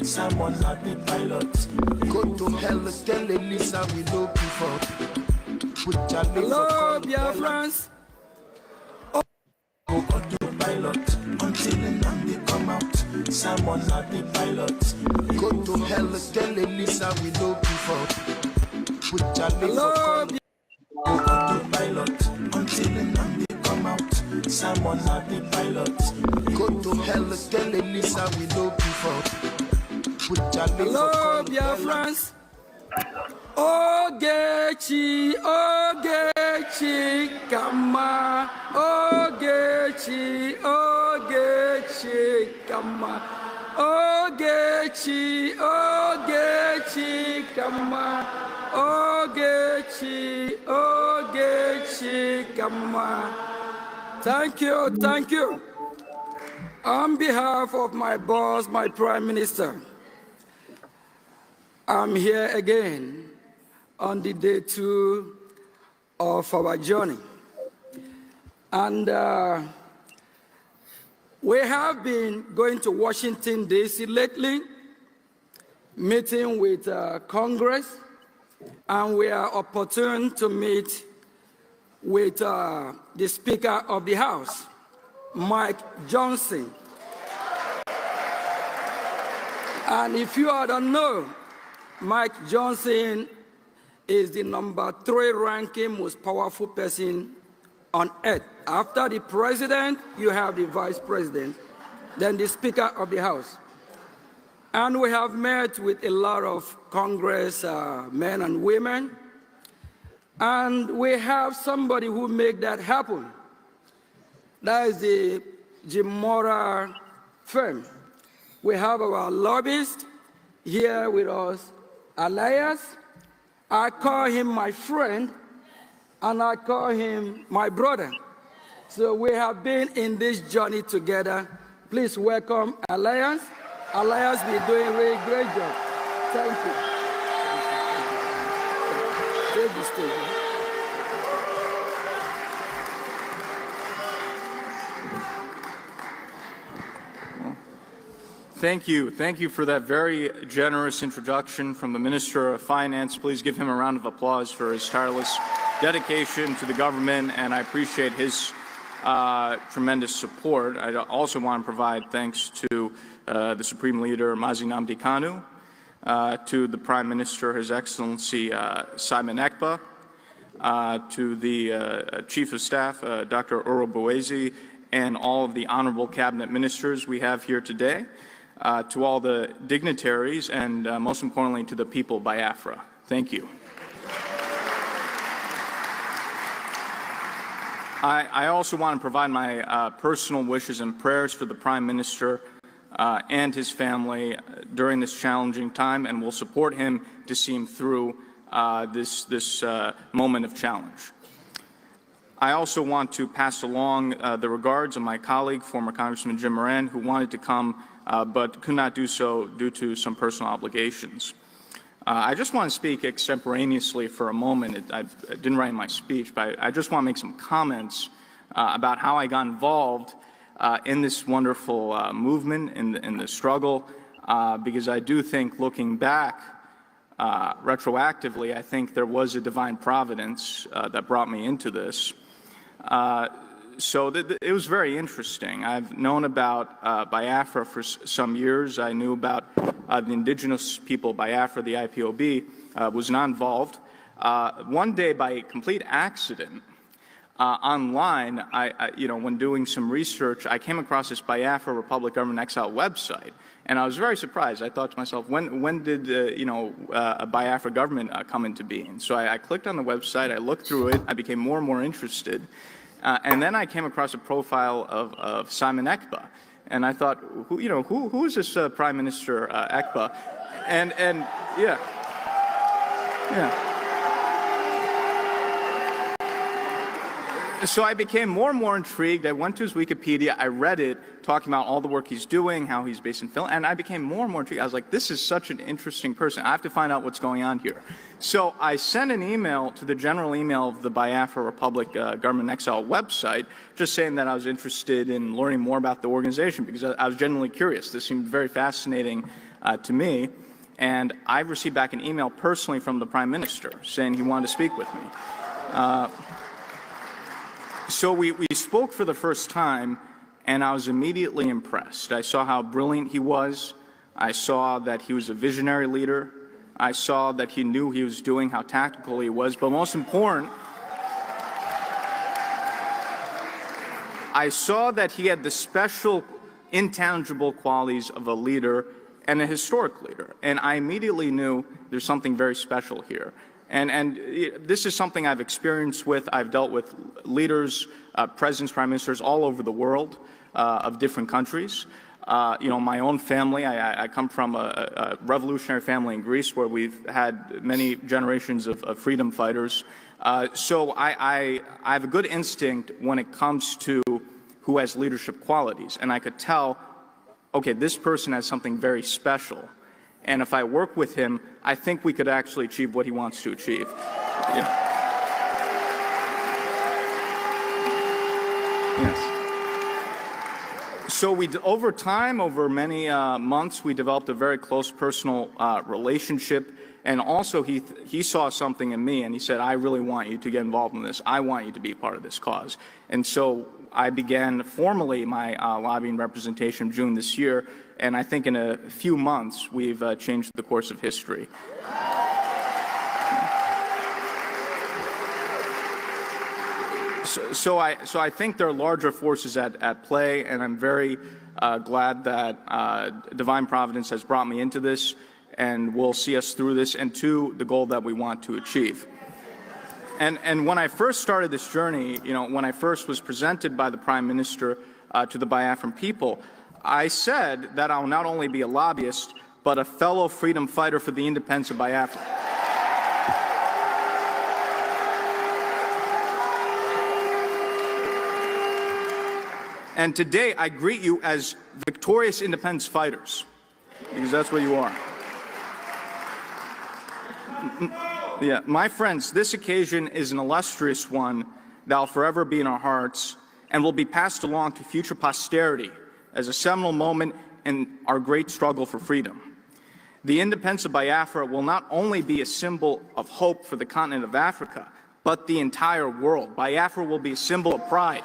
Someone not the pilot. Go to hell, tell Elisa we know before. Hello, Biafrans. Go to pilot until they come out. Someone not the pilot. Go to hell, tell Elisa we know before. Hello, go to pilot until they come out. Someone not the pilot. Go to hell, tell Elisa we know before. Hello, Biafrans. Ogechi, Ogechi, Kama. Ogechi, Ogechi, Kama. Ogechi, Ogechi, Kama. Ogechi, Ogechi, Kama. Thank you, thank you. On behalf of my boss, my Prime Minister, I'm here again on the day 2 of our journey. And we have been going to Washington, D.C. lately, meeting with Congress, and we are opportune to meet with the Speaker of the House, Mike Johnson. And if you all don't know, Mike Johnson is the #3 ranking most powerful person on earth. After the president, you have the vice president, then the Speaker of the House. And we have met with a lot of Congress men and women, and we have somebody who made that happen. That is the Jim Mora firm. We have our lobbyist here with us, Elias. I call him my friend, and I call him my brother. So we have been in this journey together. Please welcome Elias. Elias will be doing a really great job. Thank you. Take the stage. Thank you. Thank you for that very generous introduction from the Minister of Finance. Please give him a round of applause for his tireless dedication to the government, and I appreciate his tremendous support. I also want to provide thanks to the Supreme Leader, Mazi Nnamdi Kanu, to the Prime Minister, His Excellency Simon Ekpa, to the Chief of Staff, Dr. Oro Boezi, and all of the honorable cabinet ministers we have here today. To all the dignitaries, and most importantly, to the people of Biafra. Thank you. I also want to provide my personal wishes and prayers for the Prime Minister and his family during this challenging time, and will support him to see him through this moment of challenge. I also want to pass along the regards of my colleague, former Congressman Jim Moran, who wanted to come but could not do so due to some personal obligations. I just want to speak extemporaneously for a moment. I didn't write my speech, but I just want to make some comments about how I got involved in this wonderful movement, in the struggle, because I do think, looking back retroactively, I think there was a divine providence that brought me into this. So it was very interesting. I've known about Biafra for some years. I knew about the indigenous people, Biafra, the IPOB, was not involved. One day, by complete accident, online, when doing some research, I came across this Biafra Republic Government Exile website, and I was very surprised. I thought to myself, when did a Biafra government come into being? So I clicked on the website, I looked through it, I became more and more interested. And then I came across a profile of Simon Ekpa, and I thought, who is this Prime Minister Ekpa? And yeah. So I became more and more intrigued. I went to his Wikipedia, I read it, talking about all the work he's doing, how he's based in Finland, and I became more and more intrigued. I was like, this is such an interesting person. I have to find out what's going on here. So I sent an email to the general email of the Biafra Republic Government Exile website, just saying that I was interested in learning more about the organization, because I was genuinely curious. This seemed very fascinating to me. And I received back an email personally from the Prime Minister saying he wanted to speak with me. So we spoke for the first time, and I was immediately impressed. I saw how brilliant he was. I saw that he was a visionary leader. I saw that he knew he was doing, how tactical he was. But most important, I saw that he had the special, intangible qualities of a leader and a historic leader. And I immediately knew there's something very special here. And this is something I've experienced with. I've dealt with leaders, presidents, prime ministers all over the world of different countries. My own family, I come from a revolutionary family in Greece where we've had many generations of freedom fighters. So I have a good instinct when it comes to who has leadership qualities. And I could tell, okay, this person has something very special. And if I work with him, I think we could actually achieve what he wants to achieve. Yes. So over time, over many months, we developed a very close personal relationship. And also, he saw something in me, and he said, I really want you to get involved in this. I want you to be part of this cause. And so I began formally my lobbying representation in June this year. And I think in a few months, we've changed the course of history. So I think there are larger forces at play, and I'm very glad that divine providence has brought me into this and will see us through this and to the goal that we want to achieve. And when I first started this journey, when I first was presented by the Prime Minister to the Biafran people, I said that I'll not only be a lobbyist, but a fellow freedom fighter for the independence of Biafra. And today I greet you as victorious independence fighters, because that's what you are. Yeah, my friends, this occasion is an illustrious one that will forever be in our hearts and will be passed along to future posterity as a seminal moment in our great struggle for freedom. The independence of Biafra will not only be a symbol of hope for the continent of Africa, but the entire world. Biafra will be a symbol of pride.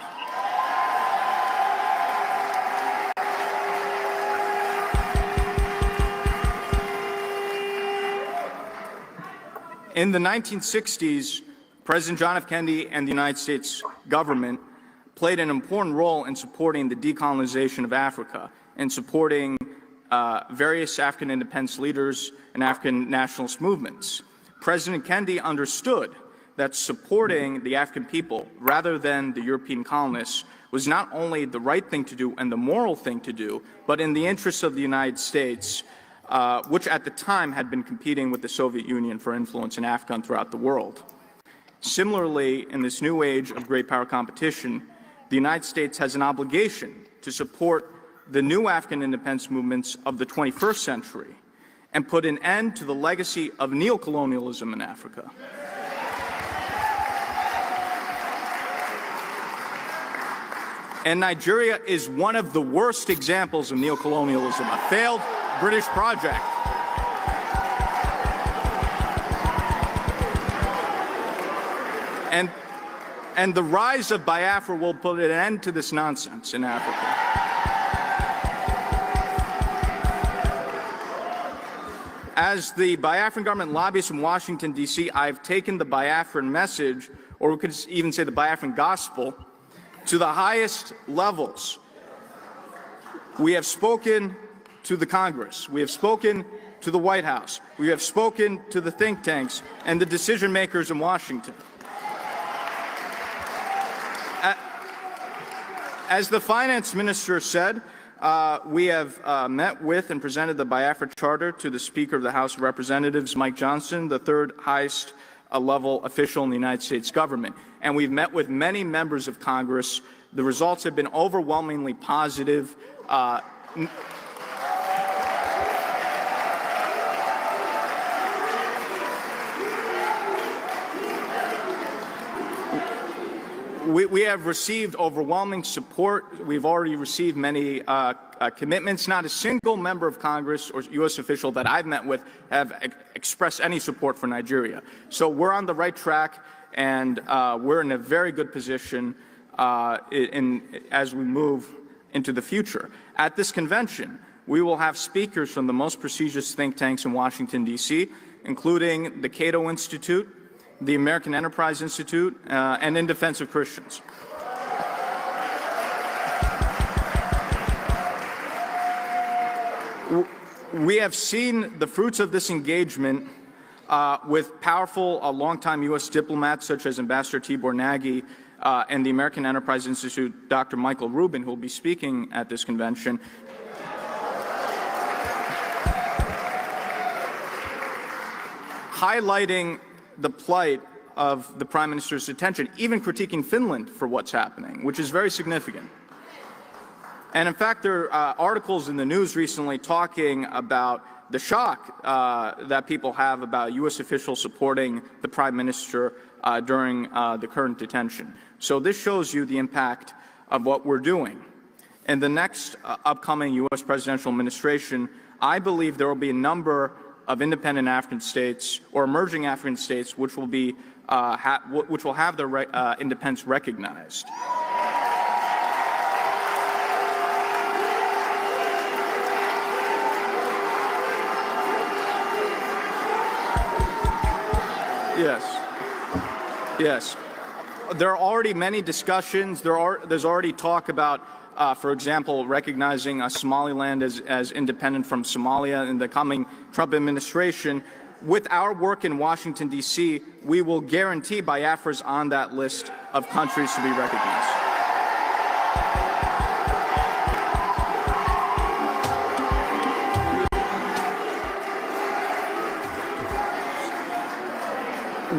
In the 1960s, President John F. Kennedy and the United States government played an important role in supporting the decolonization of Africa and supporting various African independence leaders and African nationalist movements. President Kennedy understood that supporting the African people rather than the European colonists was not only the right thing to do and the moral thing to do, but in the interests of the United States, which at the time had been competing with the Soviet Union for influence in Africa and throughout the world. Similarly, in this new age of great power competition, the United States has an obligation to support the new African independence movements of the 21st century and put an end to the legacy of neocolonialism in Africa. And Nigeria is one of the worst examples of neocolonialism, a failed British project. And the rise of Biafra will put an end to this nonsense in Africa. As the Biafran government lobbyist in Washington, D.C., I've taken the Biafran message, or we could even say the Biafran gospel, to the highest levels. We have spoken to the Congress. We have spoken to the White House. We have spoken to the think tanks and the decision makers in Washington. As the finance minister said, we have met with and presented the Biafra Charter to the Speaker of the House of Representatives, Mike Johnson, the third highest level official in the United States government. And we've met with many members of Congress. The results have been overwhelmingly positive. We have received overwhelming support. We've already received many commitments. Not a single member of Congress or U.S. official that I've met with have expressed any support for Nigeria. So we're on the right track, and we're in a very good position as we move into the future. At this convention, we will have speakers from the most prestigious think tanks in Washington, D.C., including the Cato Institute, the American Enterprise Institute, and In Defense of Christians. We have seen the fruits of this engagement with powerful, longtime U.S. diplomats such as Ambassador Tibor Nagy and the American Enterprise Institute, Dr. Michael Rubin, who will be speaking at this convention. Highlighting the plight of the Prime Minister's detention, even critiquing Finland for what's happening, which is very significant. And in fact, there are articles in the news recently talking about the shock that people have about U.S. officials supporting the Prime Minister during the current detention. So this shows you the impact of what we're doing. In the next upcoming U.S. presidential administration, I believe there will be a number of independent African states or emerging African states which will be which will have their independence recognized. Yes. There are already many discussions. There's already talk about, for example, recognizing Somaliland as independent from Somalia in the coming Trump administration. With our work in Washington, D.C., we will guarantee Biafra's on that list of countries to be recognized.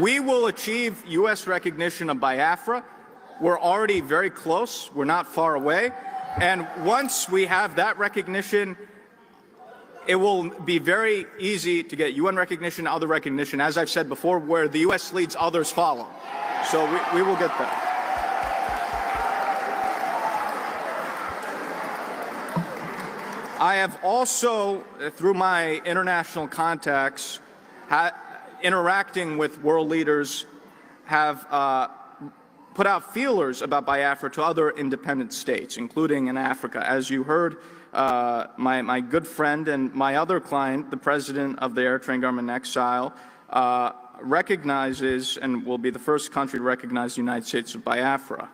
We will achieve U.S. recognition of Biafra. We're already very close. We're not far away. And once we have that recognition, it will be very easy to get UN recognition, other recognition, as I've said before, where the U.S. leads, others follow. So we will get there. I have also, through my international contacts, interacting with world leaders, have put out feelers about Biafra to other independent states, including in Africa. As you heard, my good friend and my other client, the president of the Eritrean government in exile, recognizes and will be the first country to recognize the United States of Biafra.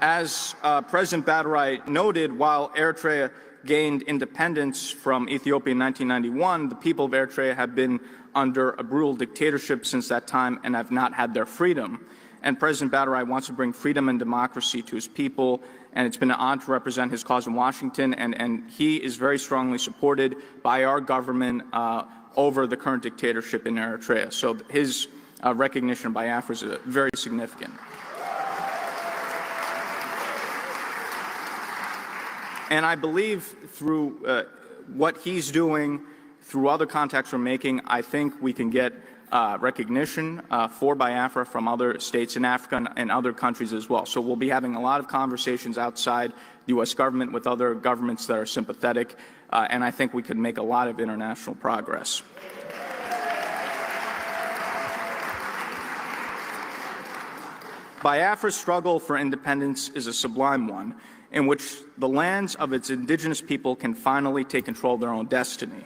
As President Badarai noted, while Eritrea gained independence from Ethiopia in 1991, the people of Eritrea have been under a brutal dictatorship since that time and have not had their freedom. And President Badarai wants to bring freedom and democracy to his people, and it's been an honor to represent his cause in Washington, and he is very strongly supported by our government over the current dictatorship in Eritrea. So his recognition by Biafra is very significant. And I believe through what he's doing, through other contacts we're making, I think we can get recognition for Biafra from other states in Africa and other countries as well. So we'll be having a lot of conversations outside the U.S. government with other governments that are sympathetic, and I think we could make a lot of international progress. Biafra's struggle for independence is a sublime one, in which the lands of its indigenous people can finally take control of their own destiny.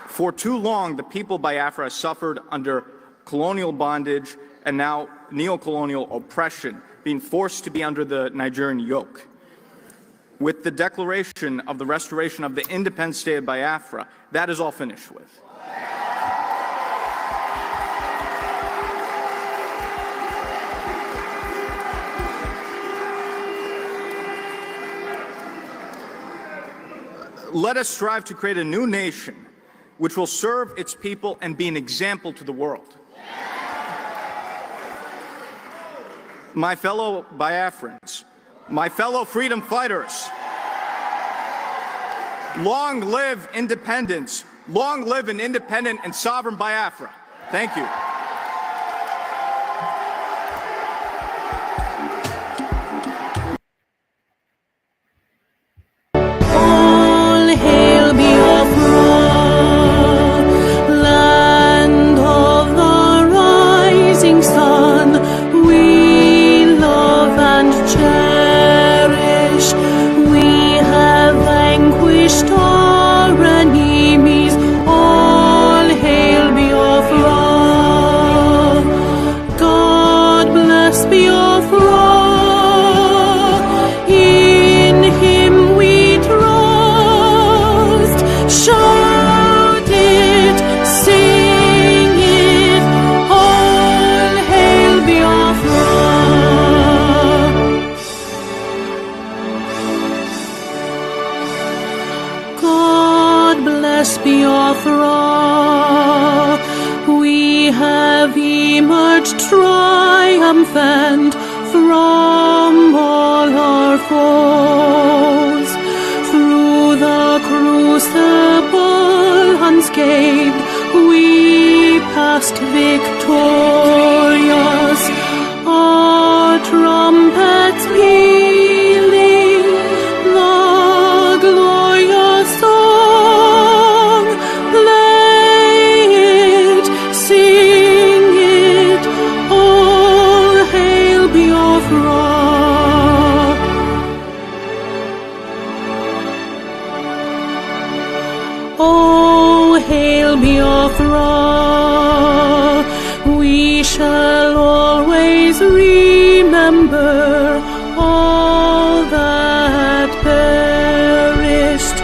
For too long, the people of Biafra have suffered under colonial bondage and now neo-colonial oppression, being forced to be under the Nigerian yoke. With the declaration of the restoration of the independent state of Biafra, that is all finished with. Let us strive to create a new nation which will serve its people and be an example to the world. My fellow Biafrans, my fellow freedom fighters, long live independence, long live an independent and sovereign Biafra. Thank you. defend from all our foes. Through the crucible unscathed, we passed victorious. Our trumpets pealing, the glorious song, play it, sing it, all hail Biafra. Oh, hail Biafra, we shall always remember all that perished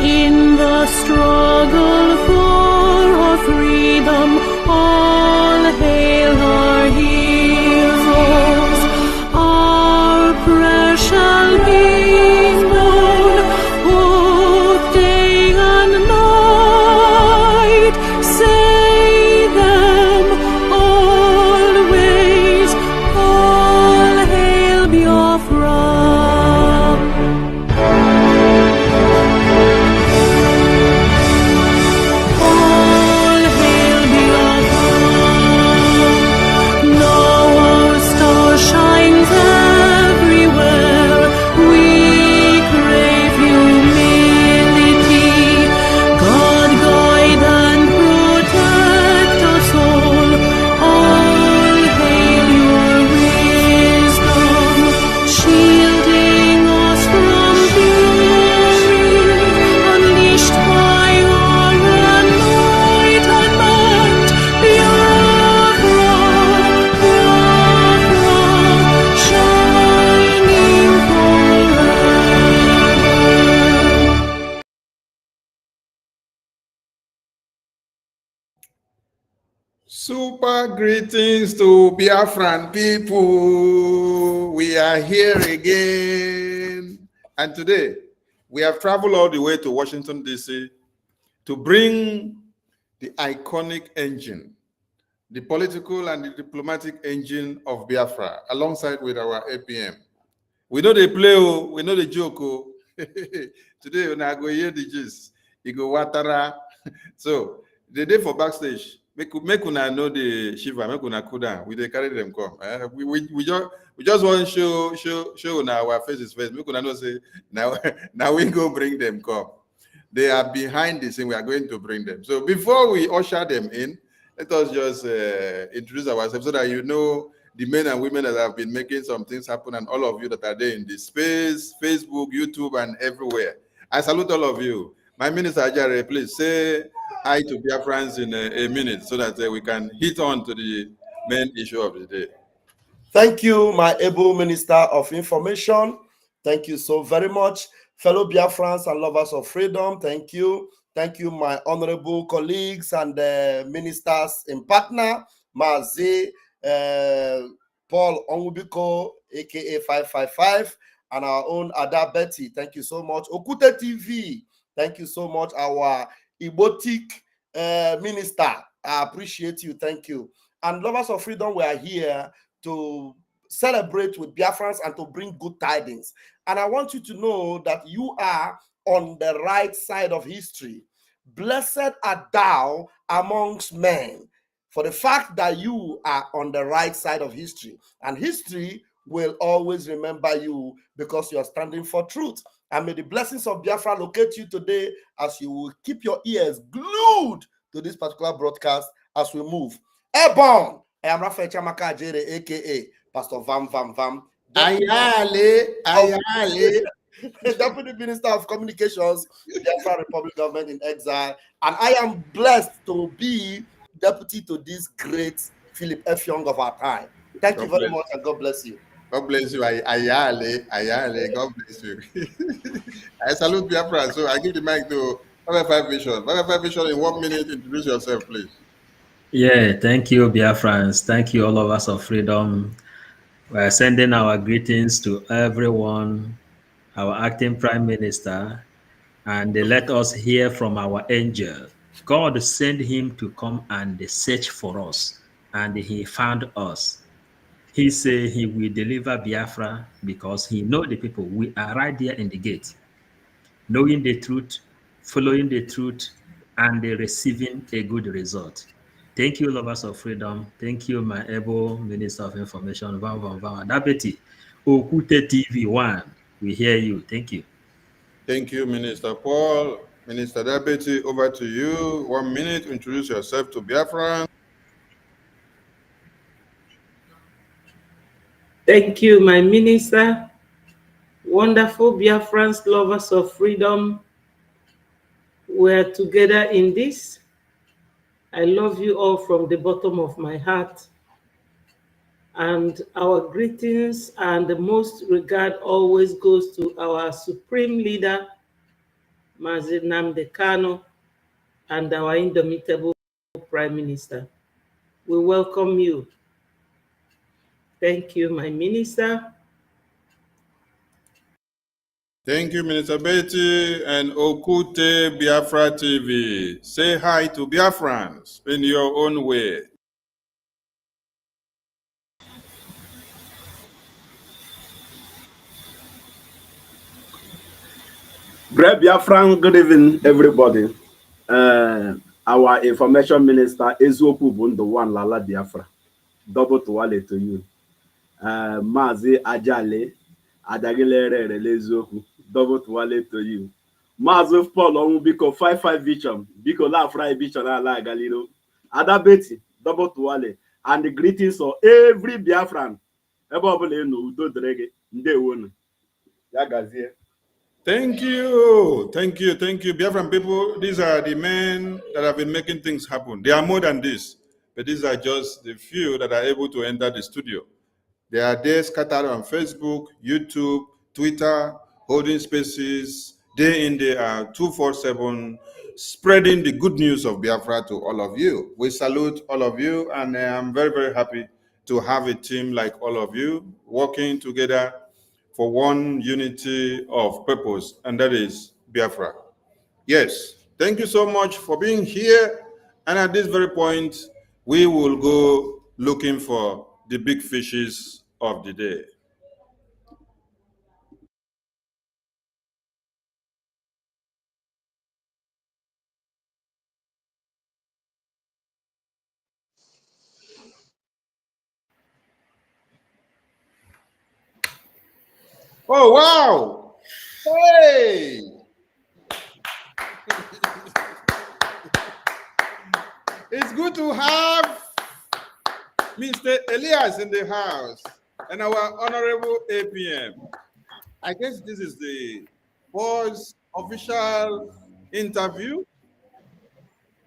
in the struggle for our freedom. All hail our heroes, our prayer shall be known both day and night. Say them always, all hail Biafra. All hail Biafra. Now our star shines everywhere. We crave humility. God guide and protect us all. All hail your wisdom, shielding us from fury, unleashed by our enlightenment. Biafra, Biafra, shining forever. Super greetings to Biafran people. We are here again. And today, we have traveled all the way to Washington, D.C. to bring the iconic engine, the political and the diplomatic engine of Biafra, alongside with our APM. We know they play, we know the joke. Today, when I go hear the gist, you go watara. So, the day for backstage, make una know the Shiva, make una cool down. We they carry them come. We just want to show una our faces first. Make una know say now we go bring them come. They are behind the scene. We are going to bring them. So before we usher them in, let us just introduce ourselves so that you know the men and women that have been making some things happen, and all of you that are there in the space, Facebook, YouTube, and everywhere. I salute all of you. My Minister Ajare, please say hi to Biafrans in a minute so that we can hit on to the main issue of the day. Thank you, my able Minister of Information. Thank you so very much. Fellow Biafrans and lovers of freedom, thank you. Thank you, my honorable colleagues and ministers in partner, Mazi, Paul Onwubiko, aka 555, and our own Ada Betty. Thank you so much. Okute TV, thank you so much. Our Ibotik minister, I appreciate you. Thank you. And lovers of freedom, we are here to celebrate with Biafrans and to bring good tidings. And I want you to know that you are on the right side of history. Blessed art thou amongst men, for the fact that you are on the right side of history. And history will always remember you because you are standing for truth. And may the blessings of Biafra locate you today as you will keep your ears glued to this particular broadcast as we move. Airborne, I am Raphael Chamaka Ajere, aka Pastor Vam Vam Vam. Ayale. Deputy Minister of Communications, Biafra Republic Government in Exile. And I am blessed to be deputy to this great Philip F. Young of our time. Thank you very much and God bless you. God bless you. Ayale. God bless you. I salute Biafra. So I give the mic to Biafra Vision. Biafra Vision, in 1 minute, introduce yourself, please. Yeah, thank you, Biafrans. Thank you, all of us of freedom. We're sending our greetings to everyone, our acting prime minister, and let us hear from our angel. God sent him to come and search for us, and he found us. He say he will deliver Biafra because he know the people. We are right there in the gate, knowing the truth, following the truth, and receiving a good result. Thank you, lovers of freedom. Thank you, my able Minister of Information, Van Dabeti. Okute TV 1, we hear you. Thank you. Thank you, Minister Paul. Minister Deputy, over to you. 1 minute, introduce yourself to Biafran. Thank you, my minister. Wonderful Biafrans, lovers of freedom. We're together in this. I love you all from the bottom of my heart. And our greetings and the most regard always goes to our supreme leader, Mazi Nnamdi Kanu, and our indomitable Prime Minister. We welcome you. Thank you, my minister. Thank you, Minister Betty and Okute Biafra TV. Say hi to Biafrans in your own way. Great Biafran, good evening, everybody. Our information minister, Ezuoku Bundu One Lala Biafra. Double to wale to you. Mazi Ajale, Adagile Ezuoku. Double to wale to you. Mazi Paul Onwubiko 55 Vision. Biko La Fry Vision Ala Galilo. Ada Betty, double to wale. And the greetings of every Biafran. Everybody know Udo Drege. Nde wonu. Yagazie. Thank you. Thank you. Thank you. Biafran people, these are the men that have been making things happen. They are more than this, but these are just the few that are able to enter the studio. They are there scattered on Facebook, YouTube, Twitter, holding spaces, day in, day out, 247, spreading the good news of Biafra to all of you. We salute all of you, and I'm very, very happy to have a team like all of you working together for one unity of purpose, and that is Biafra. Yes, thank you so much for being here. And at this very point, we will go looking for the big fishes of the day. Oh, wow. Hey. It's good to have Mr. Elias in the house and our honorable APM. I guess this is the first official interview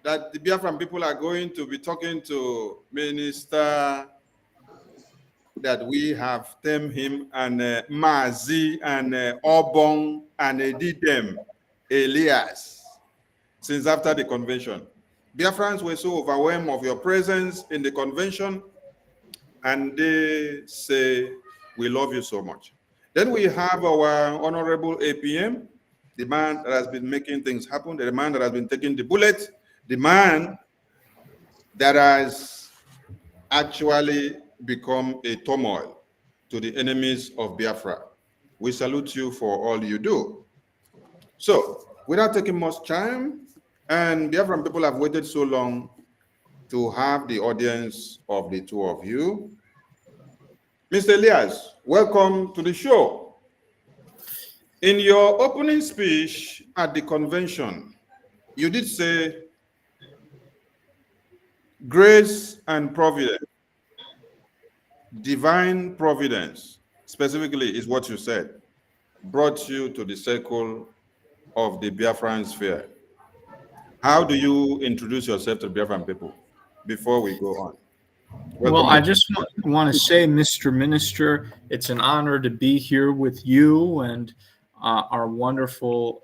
that the Biafran people are going to be talking to Minister that we have termed him and Mazi and Obong and Didem Elias since after the convention. Biafrans were so overwhelmed of your presence in the convention, and they say, we love you so much. Then we have our honorable APM, the man that has been making things happen, the man that has been taking the bullet, the man that has actually become a turmoil to the enemies of Biafra. We salute you for all you do. So, without taking much time, and Biafran people have waited so long to have the audience of the two of you. Mr. Elias, welcome to the show. In your opening speech at the convention, you did say, grace and providence, divine providence, specifically is what you said, brought you to the circle of the Biafran sphere. How do you introduce yourself to Biafran people before we go on? Well, I just want to say, Mr. Minister, it's an honor to be here with you and our wonderful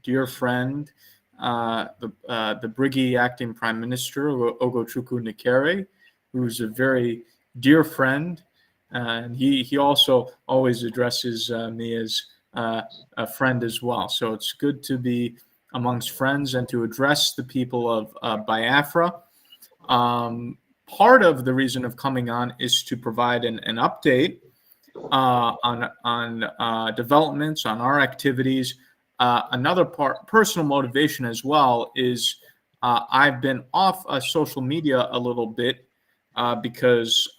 dear friend, the Brgie acting Prime Minister, Ogochukwu Nikere, who's a very dear friend. And he also always addresses me as a friend as well. So it's good to be amongst friends and to address the people of Biafra. part of the reason of coming on is to provide an update on developments, on our activities. Another part, personal motivation as well, is I've been off social media a little bit because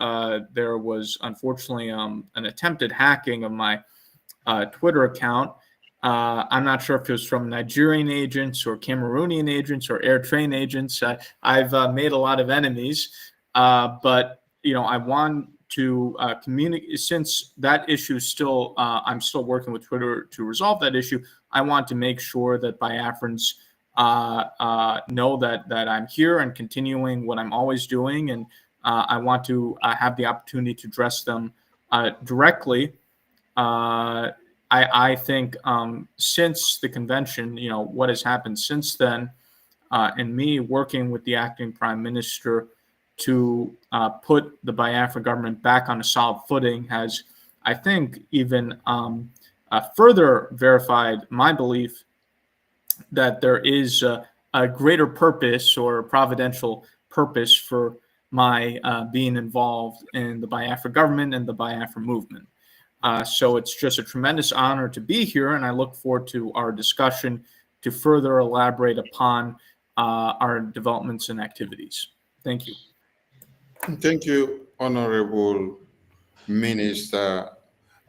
there was unfortunately an attempted hacking of my Twitter account. I'm not sure if it was from Nigerian agents or Cameroonian agents or Eritrean agents. I've made a lot of enemies, but I want to communicate, since that issue is still, I'm still working with Twitter to resolve that issue. I want to make sure that Biafrans know that I'm here and continuing what I'm always doing, and I want to have the opportunity to address them directly. I think since the convention, what has happened since then, and me working with the acting prime minister to put the Biafra government back on a solid footing has, I think, even further verified my belief that there is a greater purpose or providential purpose for my being involved in the Biafra government and the Biafra movement. So it's just a tremendous honor to be here, and I look forward to our discussion to further elaborate upon our developments and activities. Thank you. Thank you, Honorable Minister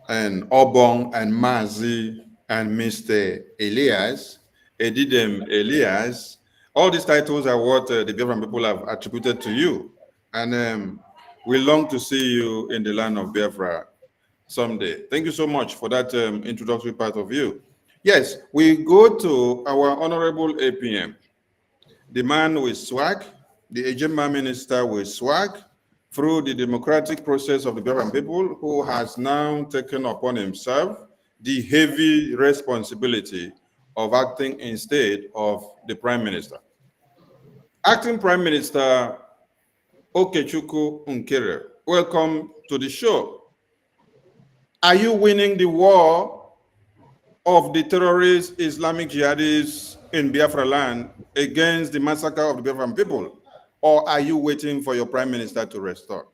and Obong and Mazi and Mr. Elias, Edidem Elias. All these titles are what the Biafran people have attributed to you. And we long to see you in the land of Biafra someday. Thank you so much for that introductory part of you. Yes, we go to our Honorable APM, the man with swag, the Ejima minister with swag, through the democratic process of the Biafran people, who has now taken upon himself the heavy responsibility of acting instead of the Prime Minister. Acting Prime Minister Okechukwu Nkere, welcome to the show. Are you winning the war of the terrorist Islamic jihadists in Biafra land against the massacre of the Biafran people? Or are you waiting for your Prime Minister to restore?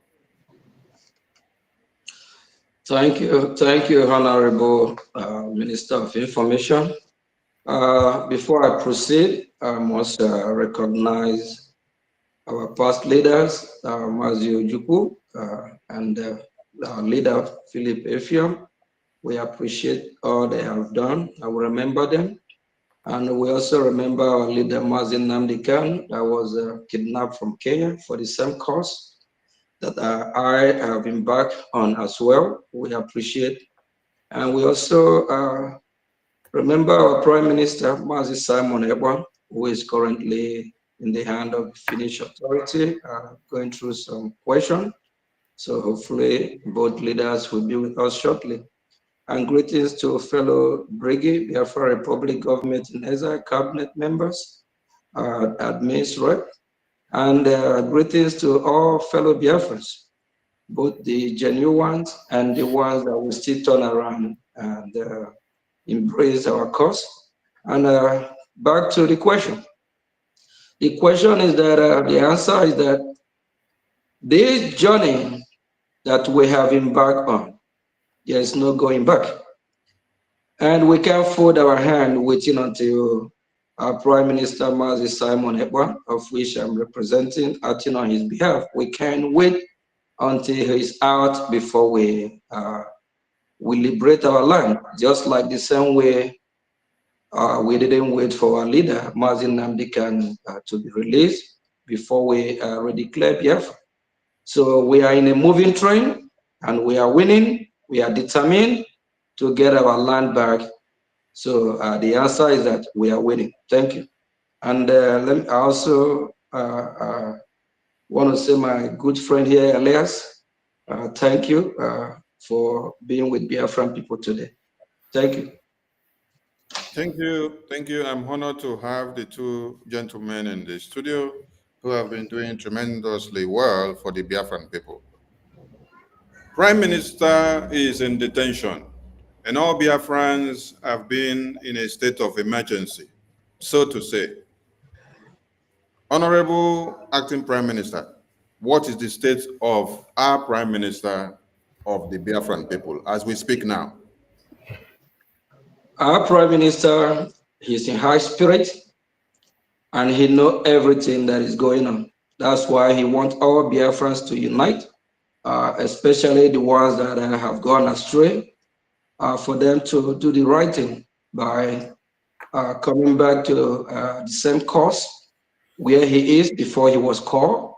Thank you, Honorable Minister of Information. Before I proceed, I must recognize our past leaders, Mazi Ojukwu and our leader, Philip Efiam. We appreciate all they have done. I will remember them. And we also remember our leader, Mazin Namdekan, that was kidnapped from Kenya for the same cause that I have embarked on as well. We appreciate. And we also remember our Prime Minister, Mazi Simon Ekpa, who is currently in the hand of the Finnish authority, going through some questions. So hopefully both leaders will be with us shortly. And greetings to fellow Brgie, Biafra Republic Government in Exile cabinet members, admins rep, and greetings to all fellow Biafrans, both the genuine ones and the ones that will still turn around and embrace our cause. And back to the question. The question is that, the answer is that this journey that we have embarked on, there is no going back. And we can't fold our hand waiting until our Prime Minister, Mazi Simon Ekpa, of which I'm representing, acting on his behalf. We can't wait until he's out before we liberate our land, just like the same way we didn't wait for our leader, Mazi Namdekan, to be released before we redeclare Biafra. So we are in a moving train, and we are winning. We are determined to get our land back. So the answer is that we are winning. Thank you. And I also want to say my good friend here, Elias, thank you for being with Biafran people today. Thank you. Thank you. Thank you. I'm honored to have the two gentlemen in the studio who have been doing tremendously well for the Biafran people. Prime Minister is in detention, and all Biafrans have been in a state of emergency, so to say. Honorable Acting Prime Minister, what is the state of our Prime Minister of the Biafran people as we speak now? Our Prime Minister, he's in high spirit and he knows everything that is going on. That's why he wants all Biafrans to unite, especially the ones that have gone astray, for them to do the right thing by coming back to the same course where he is before he was called.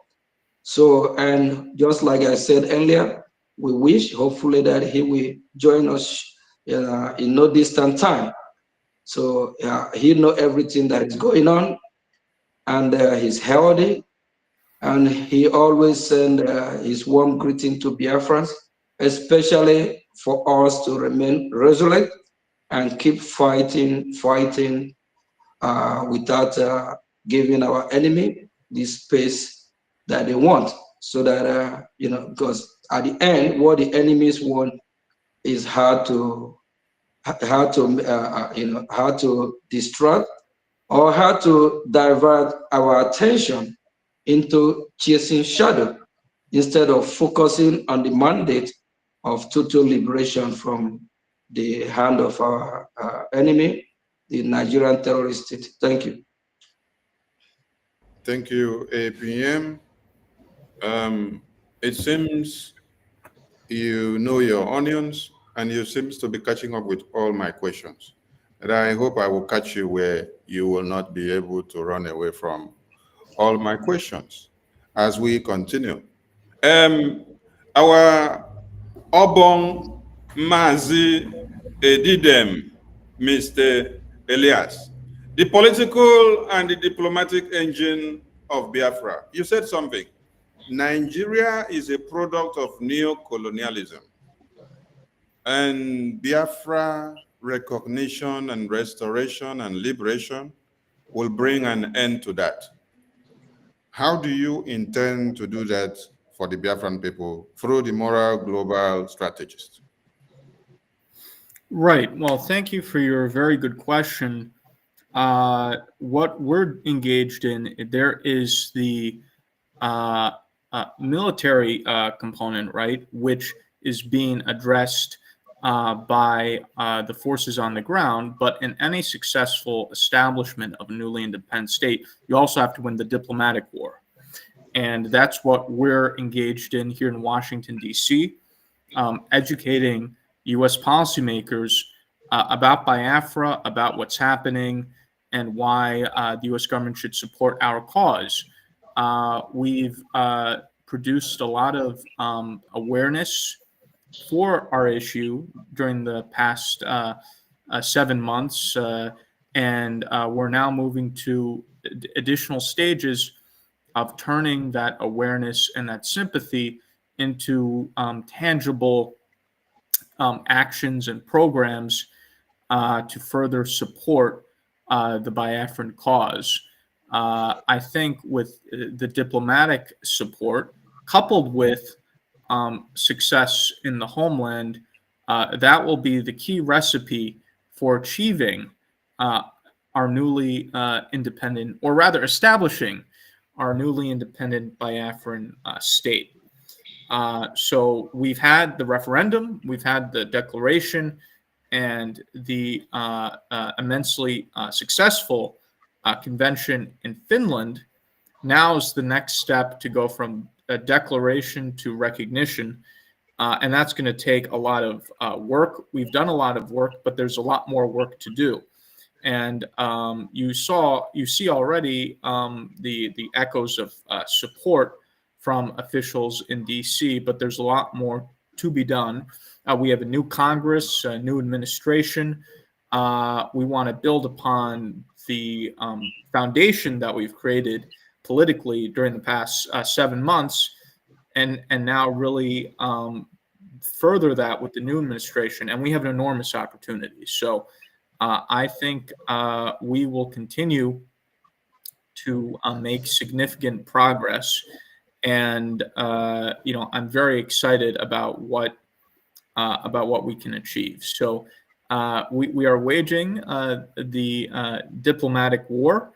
So, and just like I said earlier, we wish, hopefully, that he will join us in no distant time. So he knows everything that is going on, and he's healthy, and he always sends his warm greeting to Biafrans, especially for us to remain resolute and keep fighting without giving our enemy the space that they want. So that, because at the end, what the enemies want is how to distract or how to divert our attention into chasing shadow instead of focusing on the mandate of total liberation from the hand of our enemy, the Nigerian terrorist state. Thank you. Thank you, APM. It seems you know your onions and you seem to be catching up with all my questions. And I hope I will catch you where you will not be able to run away from all my questions as we continue. Our Obong Mazi Edidem, Mr. Elias, the political and the diplomatic engine of Biafra. You said something. Nigeria is a product of neo-colonialism, and Biafra recognition and restoration and liberation will bring an end to that. How do you intend to do that for the Biafran people through the moral global strategist? Right. Well, thank you for your very good question. What we're engaged in, there is the military component, right, which is being addressed by the forces on the ground. But in any successful establishment of a newly independent state, you also have to win the diplomatic war. And that's what we're engaged in here in Washington, D.C., educating U.S. policymakers about Biafra, about what's happening, and why the U.S. government should support our cause. We've produced a lot of awareness for our issue during the past 7 months, and we're now moving to additional stages of turning that awareness and that sympathy into tangible actions and programs to further support the Biafran cause. I think with the diplomatic support, coupled with success in the homeland, that will be the key recipe for achieving our newly independent, or rather establishing our newly independent Biafran state. So we've had the referendum, we've had the declaration, and the immensely successful convention in Finland. Now is the next step to go from a declaration to recognition, and that's going to take a lot of work. We've done a lot of work, but there's a lot more work to do. And you see already the echoes of support from officials in DC, but there's a lot more to be done. We have a new Congress, a new administration. We want to build upon the foundation that we've created politically during the past 7 months, and now really further that with the new administration. And we have an enormous opportunity. So I think we will continue to make significant progress, and I'm very excited about what we can achieve. So we are waging the diplomatic war,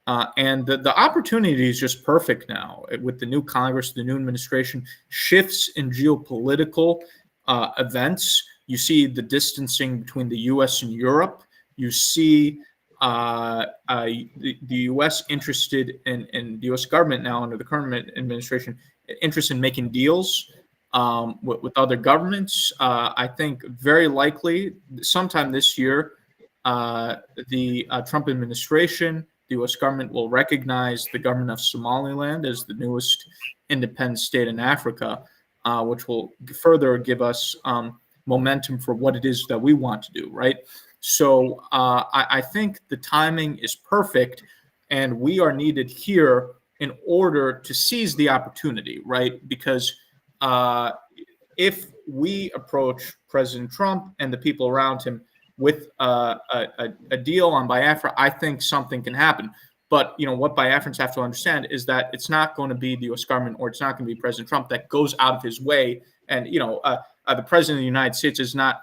And the opportunity is just perfect now with the new Congress, the new administration, shifts in geopolitical events. You see the distancing between the U.S. and Europe. You see the U.S. interested in the U.S. government now under the current administration, interest in making deals with other governments. I think very likely sometime this year, the Trump administration, the U.S. government will recognize the government of Somaliland as the newest independent state in Africa, which will further give us momentum for what it is that we want to do, right? So I think the timing is perfect, and we are needed here in order to seize the opportunity, right? Because if we approach President Trump and the people around him with a deal on Biafra, I think something can happen. But what Biafrans have to understand is that it's not going to be the U.S. government, or it's not going to be President Trump that goes out of his way. And the President of the United States is not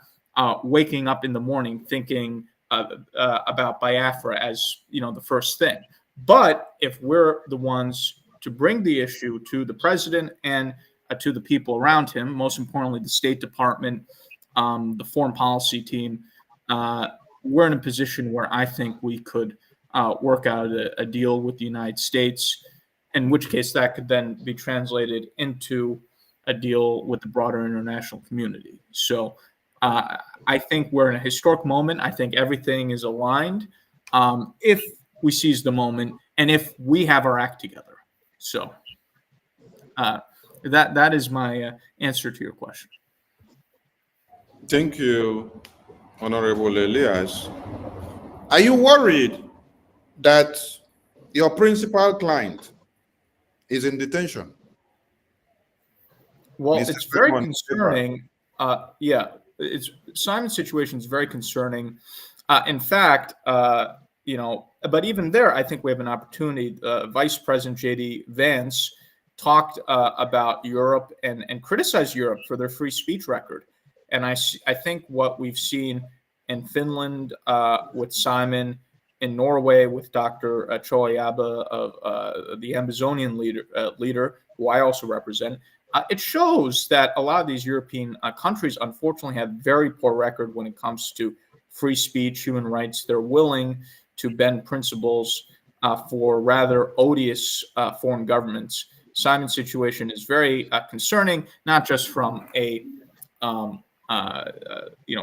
waking up in the morning thinking about Biafra as the first thing. But if we're the ones to bring the issue to the president and to the people around him, most importantly the State Department, the foreign policy team, we're in a position where I think we could work out a deal with the United States, in which case that could then be translated into a deal with the broader international community. So I think we're in a historic moment. I think everything is aligned if we seize the moment and if we have our act together. So that is my answer to your question. Thank you, Honorable Elias. Are you worried that your principal client is in detention? Well, it's very concerning. Simon's situation is very concerning. In fact, but even there, I think we have an opportunity. Vice President J.D. Vance talked about Europe and criticized Europe for their free speech record. And I think what we've seen in Finland with Simon, in Norway with Dr. Choyaba of the Amazonian leader, who I also represent, it shows that a lot of these European countries, unfortunately, have very poor record when it comes to free speech, human rights. They're willing to bend principles for rather odious foreign governments. Simon's situation is very concerning, not just from a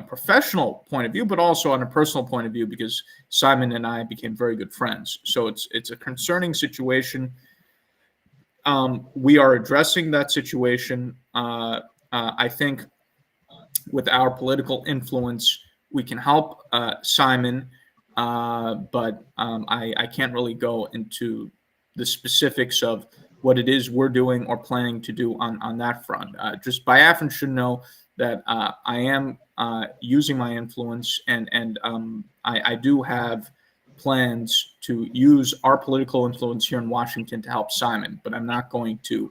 professional point of view, but also on a personal point of view, because Simon and I became very good friends. So it's a concerning situation. We are addressing that situation. I think with our political influence, we can help Simon, but I can't really go into the specifics of what it is we're doing or planning to do on that front. Just Biafran should know that I am using my influence, and I do have plans to use our political influence here in Washington to help Simon, but I'm not going to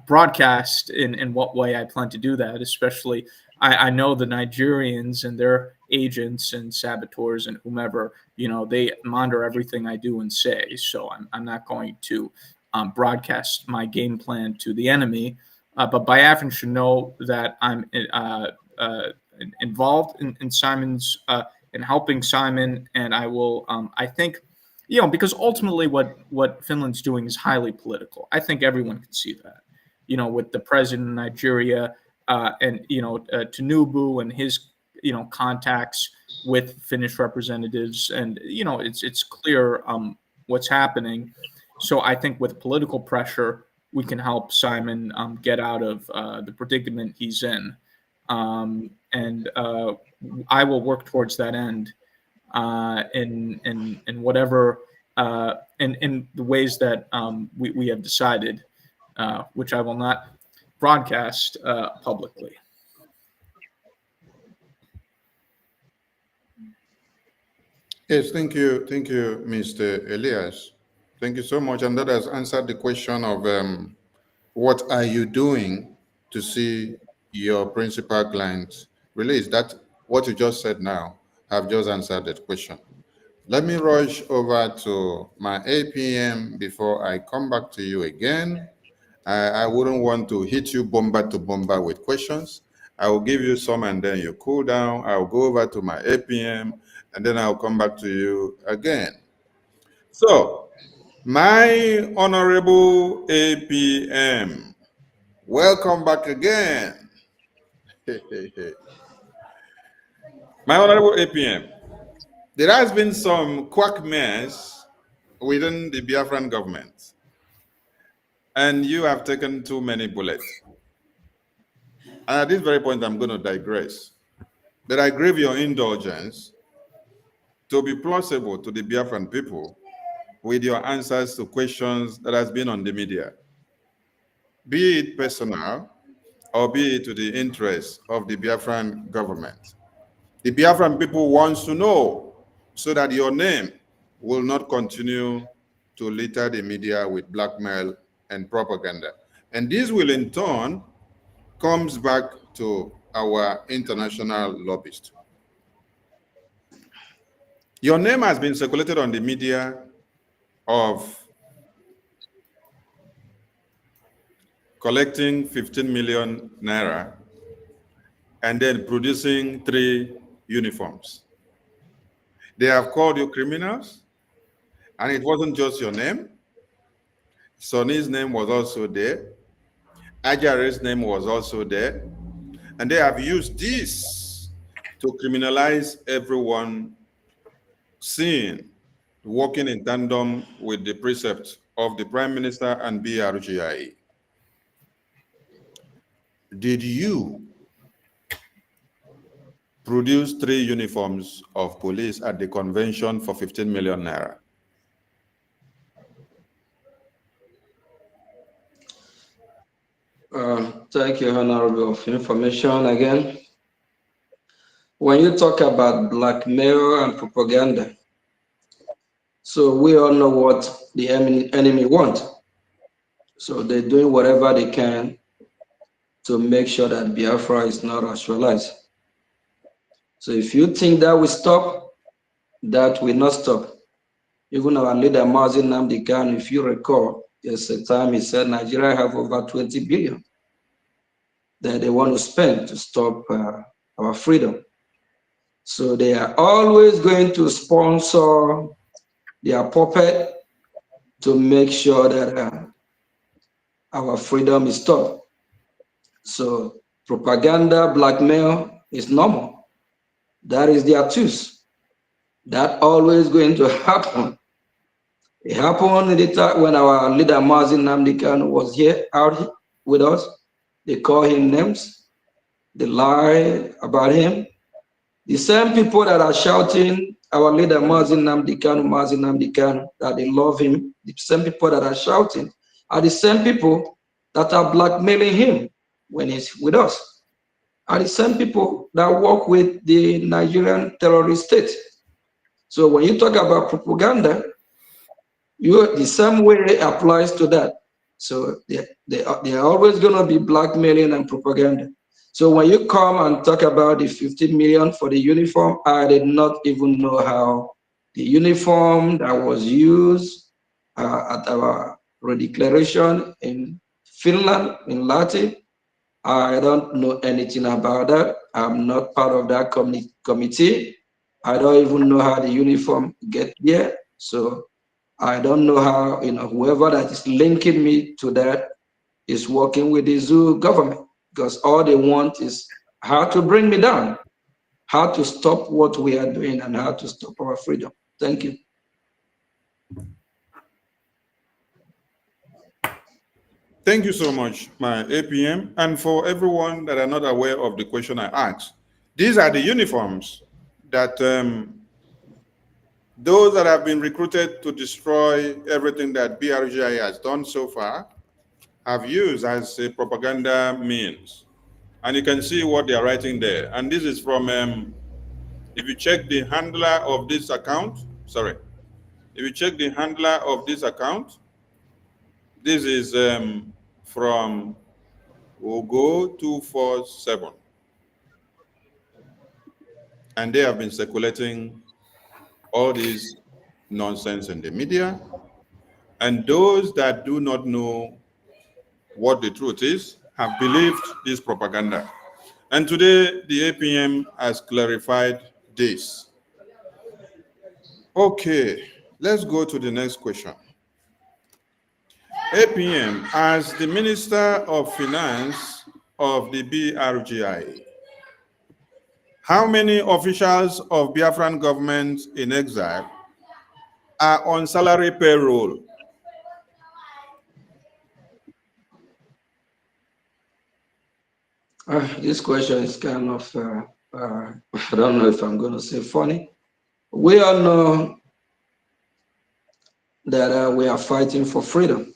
broadcast in what way I plan to do that. Especially, I know the Nigerians and their agents and saboteurs and whomever, they monitor everything I do and say. So I'm not going to broadcast my game plan to the enemy. But Biafran should know that I'm involved in Simon's in helping Simon, and I will. I think, because ultimately, what Finland's doing is highly political. I think everyone can see that. With the president of Nigeria and Tinubu and his contacts with Finnish representatives, and it's clear what's happening. So I think with political pressure, we can help Simon get out of the predicament he's in. And I will work towards that end in whatever in the ways that we have decided, which I will not broadcast publicly. Yes, thank you, Mr. Elias. Thank you so much, and that has answered the question of what are you doing to see your principal clients released. That what you just said now have just answered that question. Let me rush over to my APM before I come back to you again. I wouldn't want to hit you bomber to bomber with questions. I will give you some and then you cool down. I'll go over to my APM and then I'll come back to you again. So, my honorable APM, welcome back again. My honorable APM, there has been some quagmires within the Biafran government, and you have taken too many bullets. And at this very point, I'm going to digress. But I crave your indulgence to be plausible to the Biafran people with your answers to questions that has been on the media, be it personal or be it to the interests of the Biafran government. The Biafran people wants to know so that your name will not continue to litter the media with blackmail and propaganda. And this will in turn comes back to our international lobbyist. Your name has been circulated on the media of collecting 15 million naira and then producing 3 uniforms. They have called you criminals, and it wasn't just your name. Sonny's name was also there. Ajare's name was also there. And they have used this to criminalize everyone seen working in tandem with the precepts of the Prime Minister and Brgie. Did you produce 3 uniforms of police at the convention for 15 million naira? Thank you, Honorable, for information again. When you talk about blackmail and propaganda, so we all know what the enemy wants. So they're doing whatever they can to make sure that Biafra is not actualized. So if you think that will stop, that will not stop. Even our leader, Mazi Nnamdi Kanu, if you recall, there's a time he said Nigeria have over 20 billion that they want to spend to stop our freedom. So they are always going to sponsor their puppet to make sure that our freedom is stopped. So propaganda, blackmail is normal. That is their tools. That always going to happen. It happened in the time when our leader Mazi Nnamdi Kanu was here out with us. They call him names. They lie about him. The same people that are shouting our leader Mazi Nnamdi Kanu, that they love him, the same people that are shouting are the same people that are blackmailing him when he's with us, are the same people that work with the Nigerian terrorist state. So when you talk about propaganda, the same way applies to that. So they are always going to be blackmailing and propaganda. So when you come and talk about the 15 million for the uniform, I did not even know how the uniform that was used at our redeclaration in Finland, in Lahti, I don't know anything about that. I'm not part of that committee. I don't even know how the uniform get here. So I don't know how, whoever that is linking me to that is working with the zoo government, because all they want is how to bring me down, how to stop what we are doing, and how to stop our freedom. Thank you. Thank you so much, my APM. And for everyone that are not aware of the question I asked, these are the uniforms that those that have been recruited to destroy everything that BRGI has done so far have used as a propaganda means. And you can see what they are writing there. And this is from, if you check the handler of this account, if you check the handler of this account, this is from Ogo 247. And they have been circulating all this nonsense in the media. And those that do not know what the truth is have believed this propaganda. And today, the APM has clarified this. Okay, let's go to the next question. APM, as the Minister of Finance of the BRGI, how many officials of Biafran government in exile are on salary payroll? This question is kind of, I don't know if I'm going to say funny. We all know that we are fighting for freedom.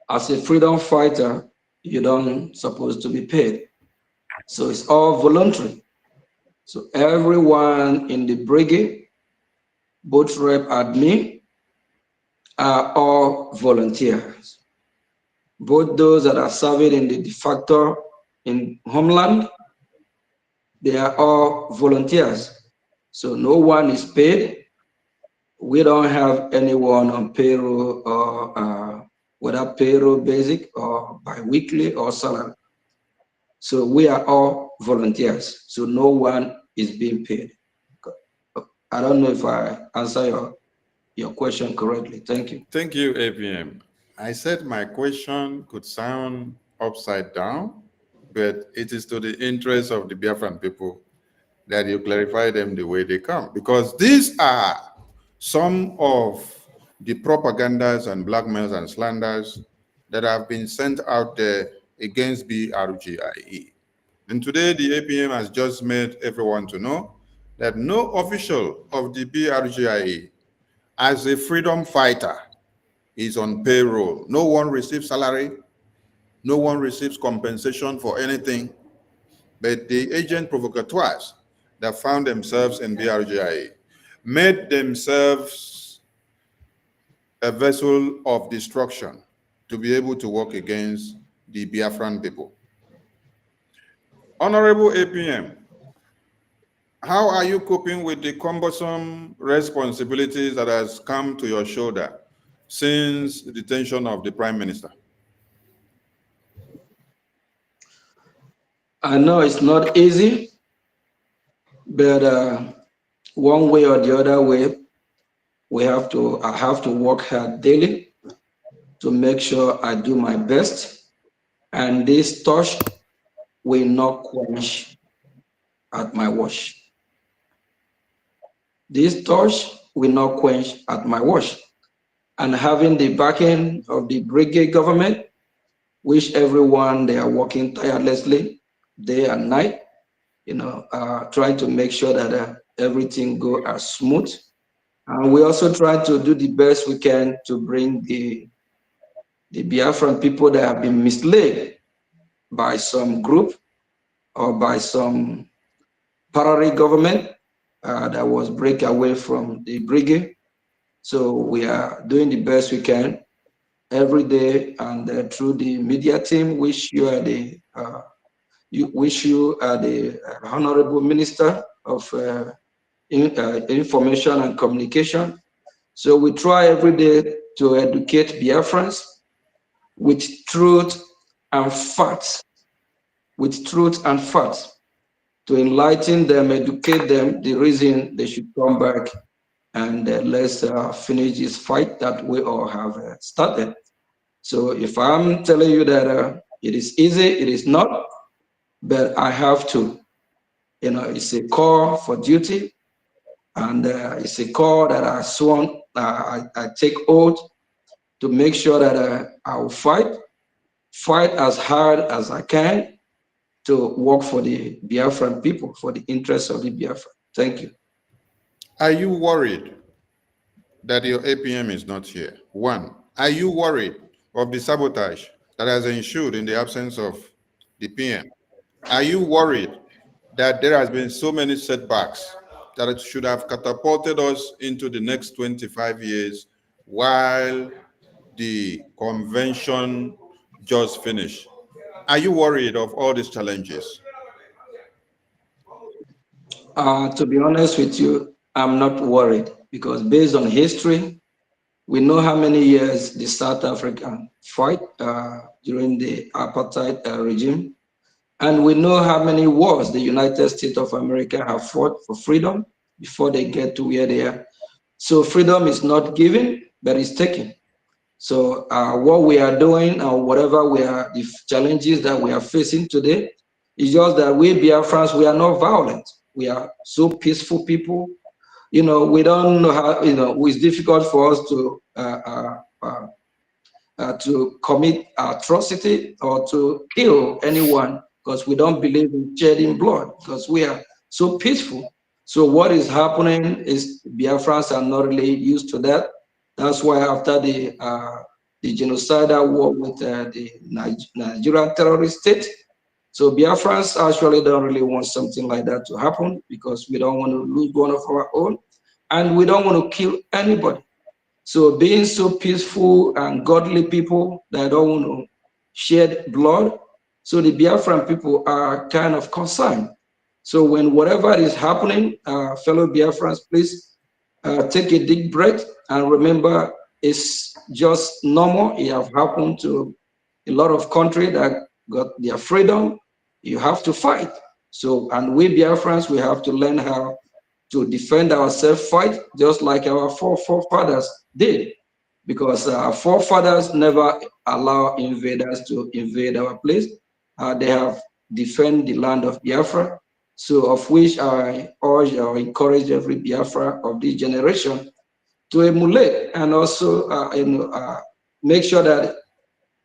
As a freedom fighter, you don't supposed to be paid. So it's all voluntary. So everyone in the brigade, both rep admin, are all volunteers. Both those that are serving in the de facto in homeland, they are all volunteers. So no one is paid. We don't have anyone on payroll or whether payroll basic or bi-weekly or salary. So we are all volunteers. So no one is being paid. I don't know if I answer your question correctly. Thank you. Thank you, APM. I said my question could sound upside down, but it is to the interest of the Biafran people that you clarify them the way they come, because these are some of the propagandas and blackmails and slanders that have been sent out there against BRGIE. And today the APM has just made everyone to know that no official of the BRGIE as a freedom fighter is on payroll. No one receives salary. No one receives compensation for anything. But the agent provocateurs that found themselves in BRGIE made themselves a vessel of destruction to be able to work against the Biafran people. Honorable APM, how are you coping with the cumbersome responsibilities that has come to your shoulder since the detention of the Prime Minister? I know it's not easy, but one way or the other way, I have to work hard daily to make sure I do my best. And this torch will not quench at my wash. This torch will not quench at my wash. And having the backing of the brigade government, which everyone, they are working tirelessly day and night, trying to make sure that everything go as smooth. And we also try to do the best we can to bring the Biafran people that have been misled by some group or by some parallel government that was break away from the brigade. So we are doing the best we can every day, and through the media team, which you are the Honorable Minister of Information and Communication. So we try every day to educate Biafrans with truth and facts, to enlighten them, educate them, the reason they should come back, and let's finish this fight that we all have started. So if I'm telling you that it is easy, it is not, but I have to. It's a call for duty, and it's a call that I sworn, I take oath to make sure that I will fight as hard as I can to work for the Biafran people, for the interests of the Biafran. Thank you. Are you worried that your APM is not here? One, are you worried of the sabotage that has ensued in the absence of the PM? Are you worried that there has been so many setbacks that it should have catapulted us into the next 25 years while the convention just finished? Are you worried of all these challenges? To be honest with you, I'm not worried because based on history, we know how many years the South African fight during the apartheid regime. And we know how many wars the United States of America have fought for freedom before they get to where they are. So freedom is not given, but it's taken. So what we are doing or whatever the challenges that we are facing today is just that we Biafrans, we are not violent. We are so peaceful people. You know, we don't know how, you know, it's difficult for us to commit atrocity or to kill anyone because we don't believe in shedding blood because we are so peaceful. So what is happening is Biafrans are not really used to that. That's why after the genocidal war with the Nigerian terrorist state, so Biafrans actually don't really want something like that to happen because we don't want to lose one of our own and we don't want to kill anybody. So being so peaceful and godly people that don't want to shed blood, so the Biafran people are kind of concerned. So when whatever is happening, fellow Biafrans, please take a deep breath and remember it's just normal. It has happened to a lot of countries that got their freedom. You have to fight. So, and we Biafrans, we have to learn how to defend ourselves, fight, just like our forefathers did. Because our forefathers never allow invaders to invade our place. They have defended the land of Biafra. So of which I urge or encourage every Biafra of this generation to emulate and also make sure that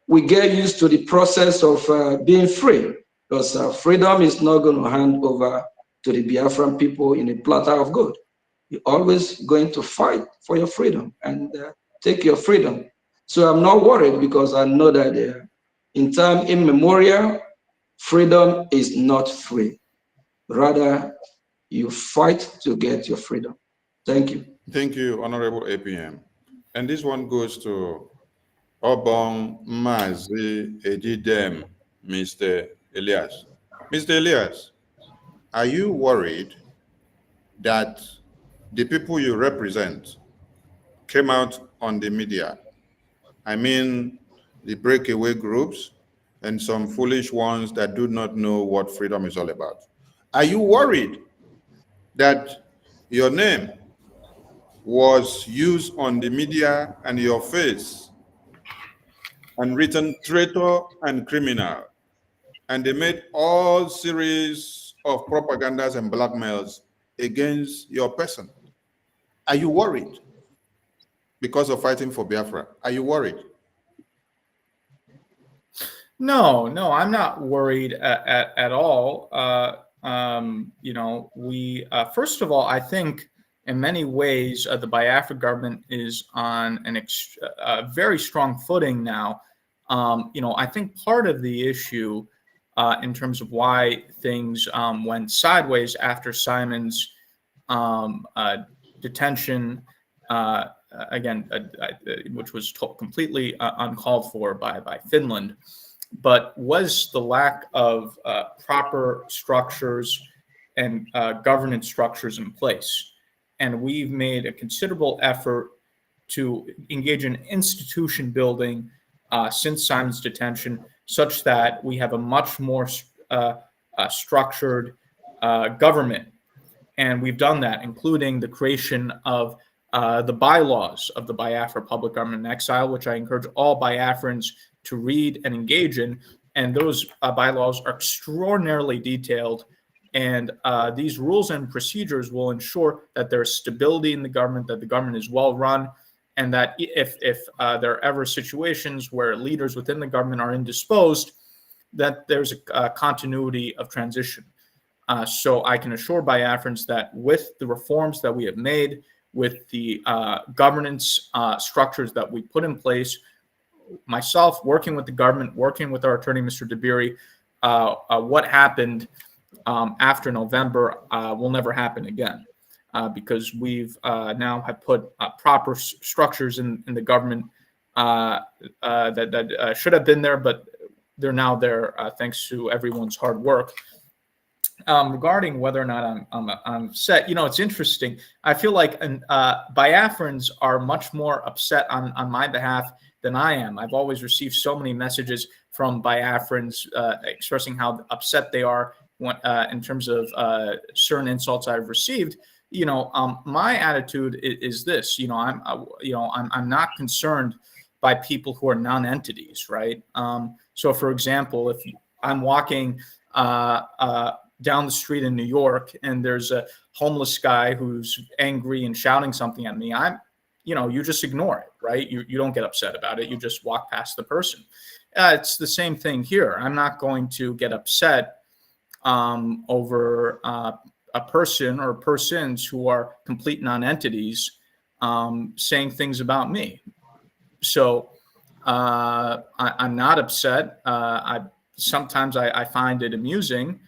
we get used to the process of being free, because freedom is not going to hand over to the Biafran people in a platter of gold. You're always going to fight for your freedom and take your freedom. So I'm not worried because I know that in time immemorial, freedom is not free. Rather, you fight to get your freedom. Thank you. Thank you, Honorable APM. And this one goes to Obong Mazi Ejidem, Mr. Elias. Mr. Elias, are you worried that the people you represent came out on the media? I mean, the breakaway groups and some foolish ones that do not know what freedom is all about. Are you worried that your name was used on the media and your face and written traitor and criminal, and they made all series of propagandas and blackmails against your person? Are you worried because of fighting for Biafra? Are you worried? No, I'm not worried at all. You know, we first of all, I think in many ways the Biafra government is on a very strong footing now. You know, I think part of the issue in terms of why things went sideways after Simon's detention, again, which was completely uncalled for by Finland, but was the lack of proper structures and governance structures in place. And we've made a considerable effort to engage in institution building since Simon's detention, such that we have a much more structured government. And we've done that, including the creation of the bylaws of the Biafra Public Government in Exile, which I encourage all Biafrans to read and engage in. And those bylaws are extraordinarily detailed. And these rules and procedures will ensure that there's stability in the government, that the government is well run, and that if there are ever situations where leaders within the government are indisposed, that there's a continuity of transition. So I can assure Biafrans that with the reforms that we have made, with the governance structures that we put in place, myself working with the government, working with our attorney, Mr. Dabiri, what happened after November will never happen again, because we've now have put proper structures in the government that should have been there, but they're now there thanks to everyone's hard work. regarding whether or not I'm upset, it's interesting. I feel like Biafrans are much more upset on my behalf than I am. I've always received so many messages from Biafrans expressing how upset they are in terms of certain insults I've received. My attitude is this. I'm not concerned by people who are non-entities, right? So, for example, if I'm walking down the street in New York and there's a homeless guy who's angry and shouting something at me, you just ignore it, right? You don't get upset about it. You just walk past the person. It's the same thing here. I'm not going to get upset over a person or persons who are complete non-entities saying things about me. So I'm not upset. Sometimes I find it amusing,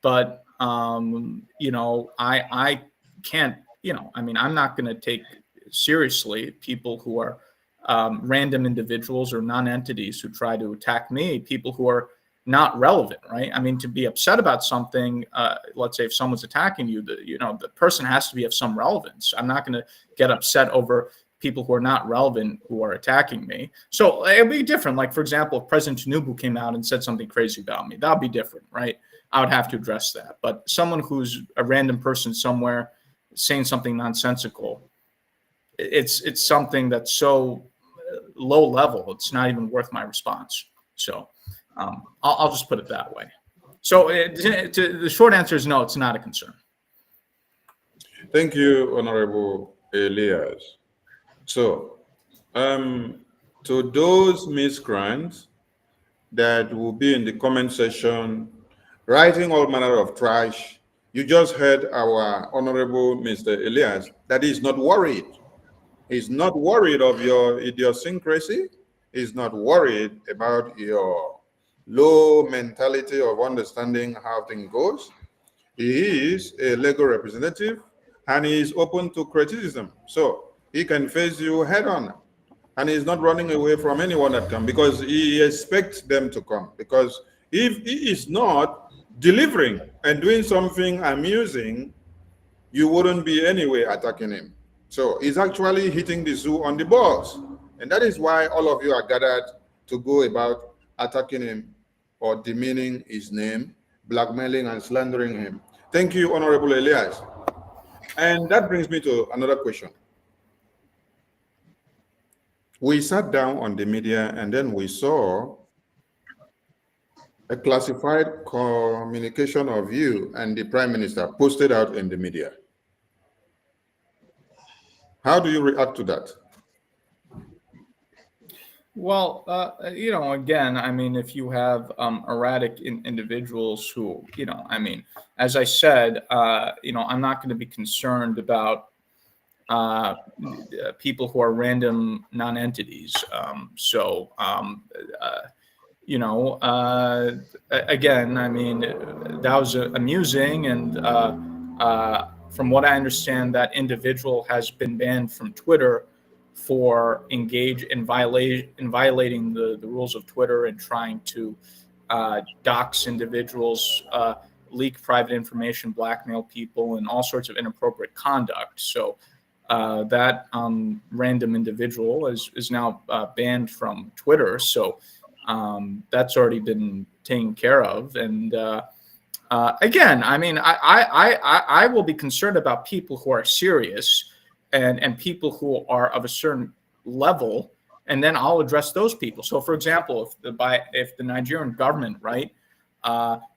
but I can't. I'm not going to take seriously people who are random individuals or non-entities who try to attack me, people who are not relevant, right? To be upset about something, let's say if someone's attacking you, the person has to be of some relevance. I'm not going to get upset over people who are not relevant who are attacking me. So it'd be different. Like, for example, if President Tinubu came out and said something crazy about me, that would be different, right? I would have to address that. But someone who's a random person somewhere saying something nonsensical, it's something that's so low level, it's not even worth my response. So I'll just put it that way. So the short answer is no, it's not a concern. Thank you, Honorable Elias. So, to those miscreants that will be in the comment section writing all manner of trash, you just heard our Honorable Mr. Elias that he's not worried. He's not worried of your idiosyncrasy. He's not worried about your low mentality of understanding how things goes. He is a legal representative and he is open to criticism. So he can face you head on. And he's not running away from anyone that comes because he expects them to come. Because if he is not delivering and doing something amusing, you wouldn't be anyway attacking him. So he's actually hitting the zoo on the balls. And that is why all of you are gathered to go about attacking him or demeaning his name, blackmailing and slandering him. Thank you, Honorable Elias. And that brings me to another question. We sat down on the media and then we saw a classified communication of you and the Prime Minister posted out in the media. How do you react to that? Well, again, if you have erratic individuals who, as I said, I'm not going to be concerned about people who are random non-entities. Again, that was amusing. And from what I understand, that individual has been banned from Twitter for engage in violating the rules of Twitter and trying to dox individuals, leak private information, blackmail people, and all sorts of inappropriate conduct. So that random individual is now banned from Twitter. So that's already been taken care of. And again, I will be concerned about people who are serious and people who are of a certain level, and then I'll address those people. So, for example, if the Nigerian government, right,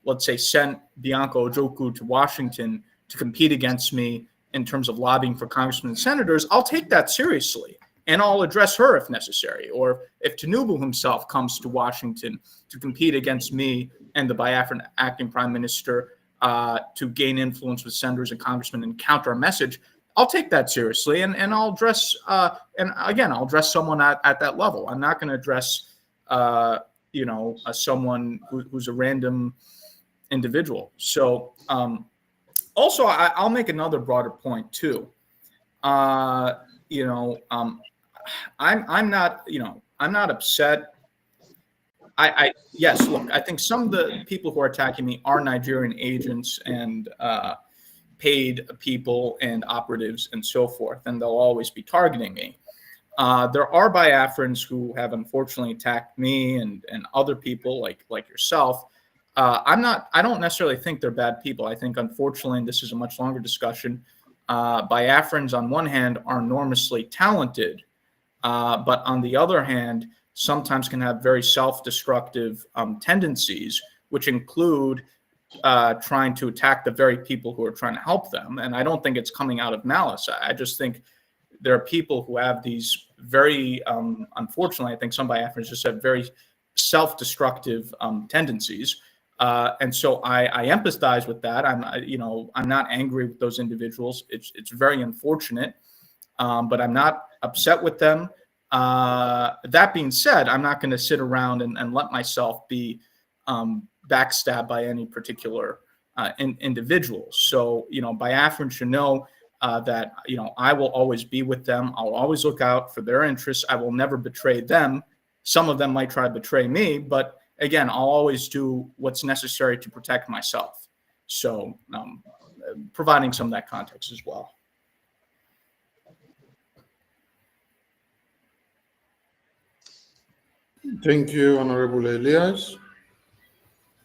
let's say sent Bianca Ojukwu to Washington to compete against me in terms of lobbying for congressmen and senators, I'll take that seriously, and I'll address her if necessary. Or if Tinubu himself comes to Washington to compete against me and the Biafran acting prime minister to gain influence with senators and congressmen and counter a message, I'll take that seriously, and I'll address, and again, I'll address someone at that level. I'm not going to address, someone who's a random individual. So, also, I'll make another broader point too. I'm not upset Yes, look, I think some of the people who are attacking me are Nigerian agents and paid people and operatives and so forth, and they'll always be targeting me. There are Biafrans who have unfortunately attacked me and other people like yourself. I don't necessarily think they're bad people. I think, unfortunately, and this is a much longer discussion, Biafrans on one hand are enormously talented, but on the other hand, sometimes can have very self-destructive tendencies, which include trying to attack the very people who are trying to help them. And I don't think it's coming out of malice. I just think there are people who have these very, unfortunately, I think some Biafrans just have very self-destructive tendencies. And so I empathize with that. I'm not angry with those individuals. It's very unfortunate, but I'm not upset with them. That being said, I'm not going to sit around and let myself be backstabbed by any particular individual. So, Biafrans should know that, I will always be with them. I'll always look out for their interests. I will never betray them. Some of them might try to betray me, but again, I'll always do what's necessary to protect myself. So, providing some of that context as well. Thank you, Honorable Elias.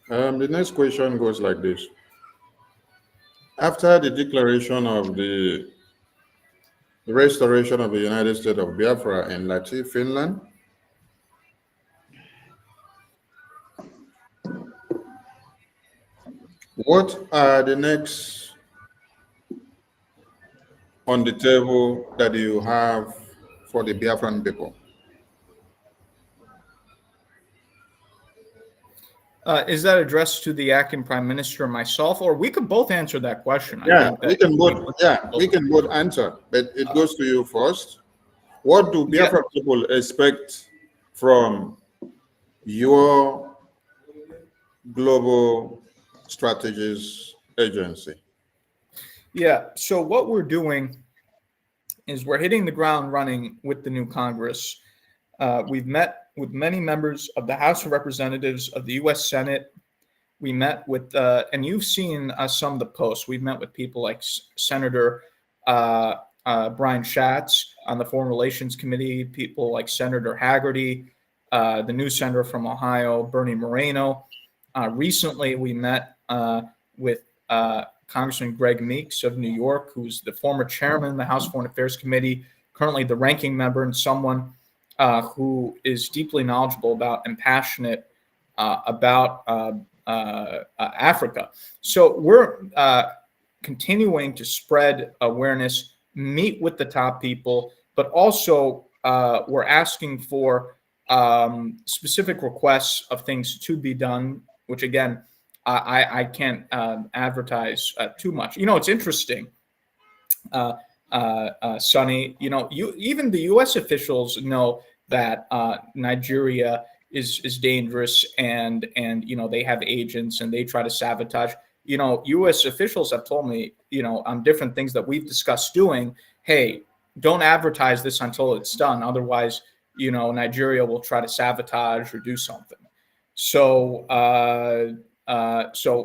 The next question goes like this. After the declaration of the restoration of the United States of Biafra in Lahti, Finland, what are the next on the table that you have for the Biafran people? Is that addressed to the acting prime minister or myself, or we could both answer that question? Yeah, we can both answer, but it goes to you first. What do Biafra people expect from your global strategies agency? Yeah, so what we're doing is we're hitting the ground running with the new Congress. We've met with many members of the House of Representatives, of the U.S. Senate. We met with, and you've seen some of the posts. We've met with people like Senator Brian Schatz on the Foreign Relations Committee, people like Senator Haggerty, the new senator from Ohio, Bernie Moreno. Recently, we met with Congressman Greg Meeks of New York, who's the former chairman of the House Foreign Affairs Committee, currently the ranking member, and someone who is deeply knowledgeable about and passionate about Africa. So we're continuing to spread awareness, meet with the top people, but also we're asking for specific requests of things to be done, which again, I can't advertise too much. It's interesting. Sonny, even the U.S. officials know that Nigeria is dangerous, and they have agents and they try to sabotage. U.S. officials have told me, on different things that we've discussed doing, hey, don't advertise this until it's done. Otherwise, Nigeria will try to sabotage or do something. So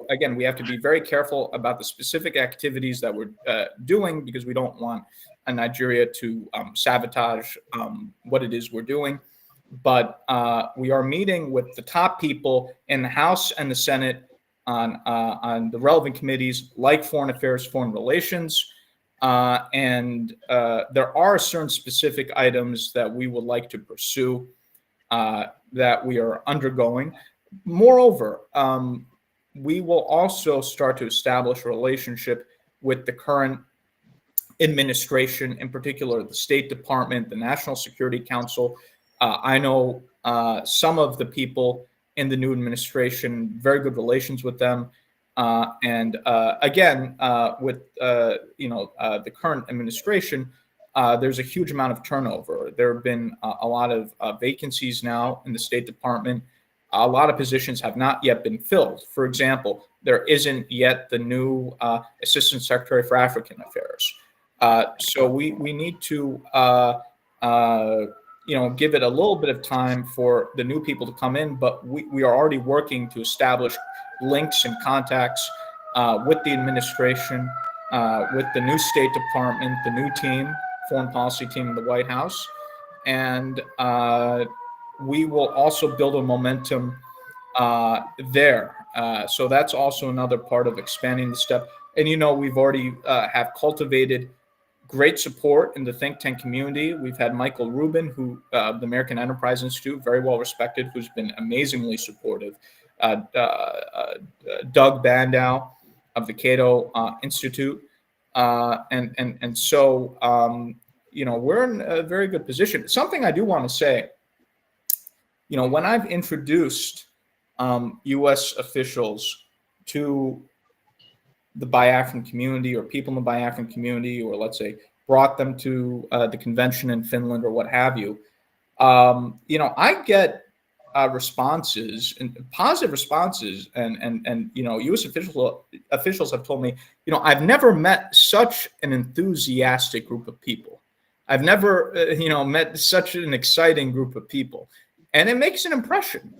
again, we have to be very careful about the specific activities that we're doing, because we don't want Nigeria to sabotage what it is we're doing. But we are meeting with the top people in the House and the Senate on the relevant committees like Foreign Affairs, Foreign Relations, and there are certain specific items that we would like to pursue that we are undergoing. Moreover, we will also start to establish a relationship with the current administration, in particular the State Department, the National Security Council. I know some of the people in the new administration, very good relations with them. And again, with the current administration, there's a huge amount of turnover. There have been a lot of vacancies now in the State Department. A lot of positions have not yet been filled. For example, there isn't yet the new Assistant Secretary for African Affairs. So we need to give it a little bit of time for the new people to come in, but we are already working to establish links and contacts with the administration, with the new State Department, the new team, foreign policy team in the White House. And we will also build a momentum there. So that's also another part of expanding the step. And, we've already have cultivated great support in the think tank community. We've had Michael Rubin, who the American Enterprise Institute, very well respected, who's been amazingly supportive. Doug Bandow of the Cato Institute. And so, we're in a very good position. Something I do want to say, when I've introduced U.S. officials to the Biafran community or people in the Biafran community, or let's say brought them to the convention in Finland or what have you, I get responses and positive responses, and U.S. officials have told me, I've never met such an enthusiastic group of people. I've never, met such an exciting group of people, and it makes an impression.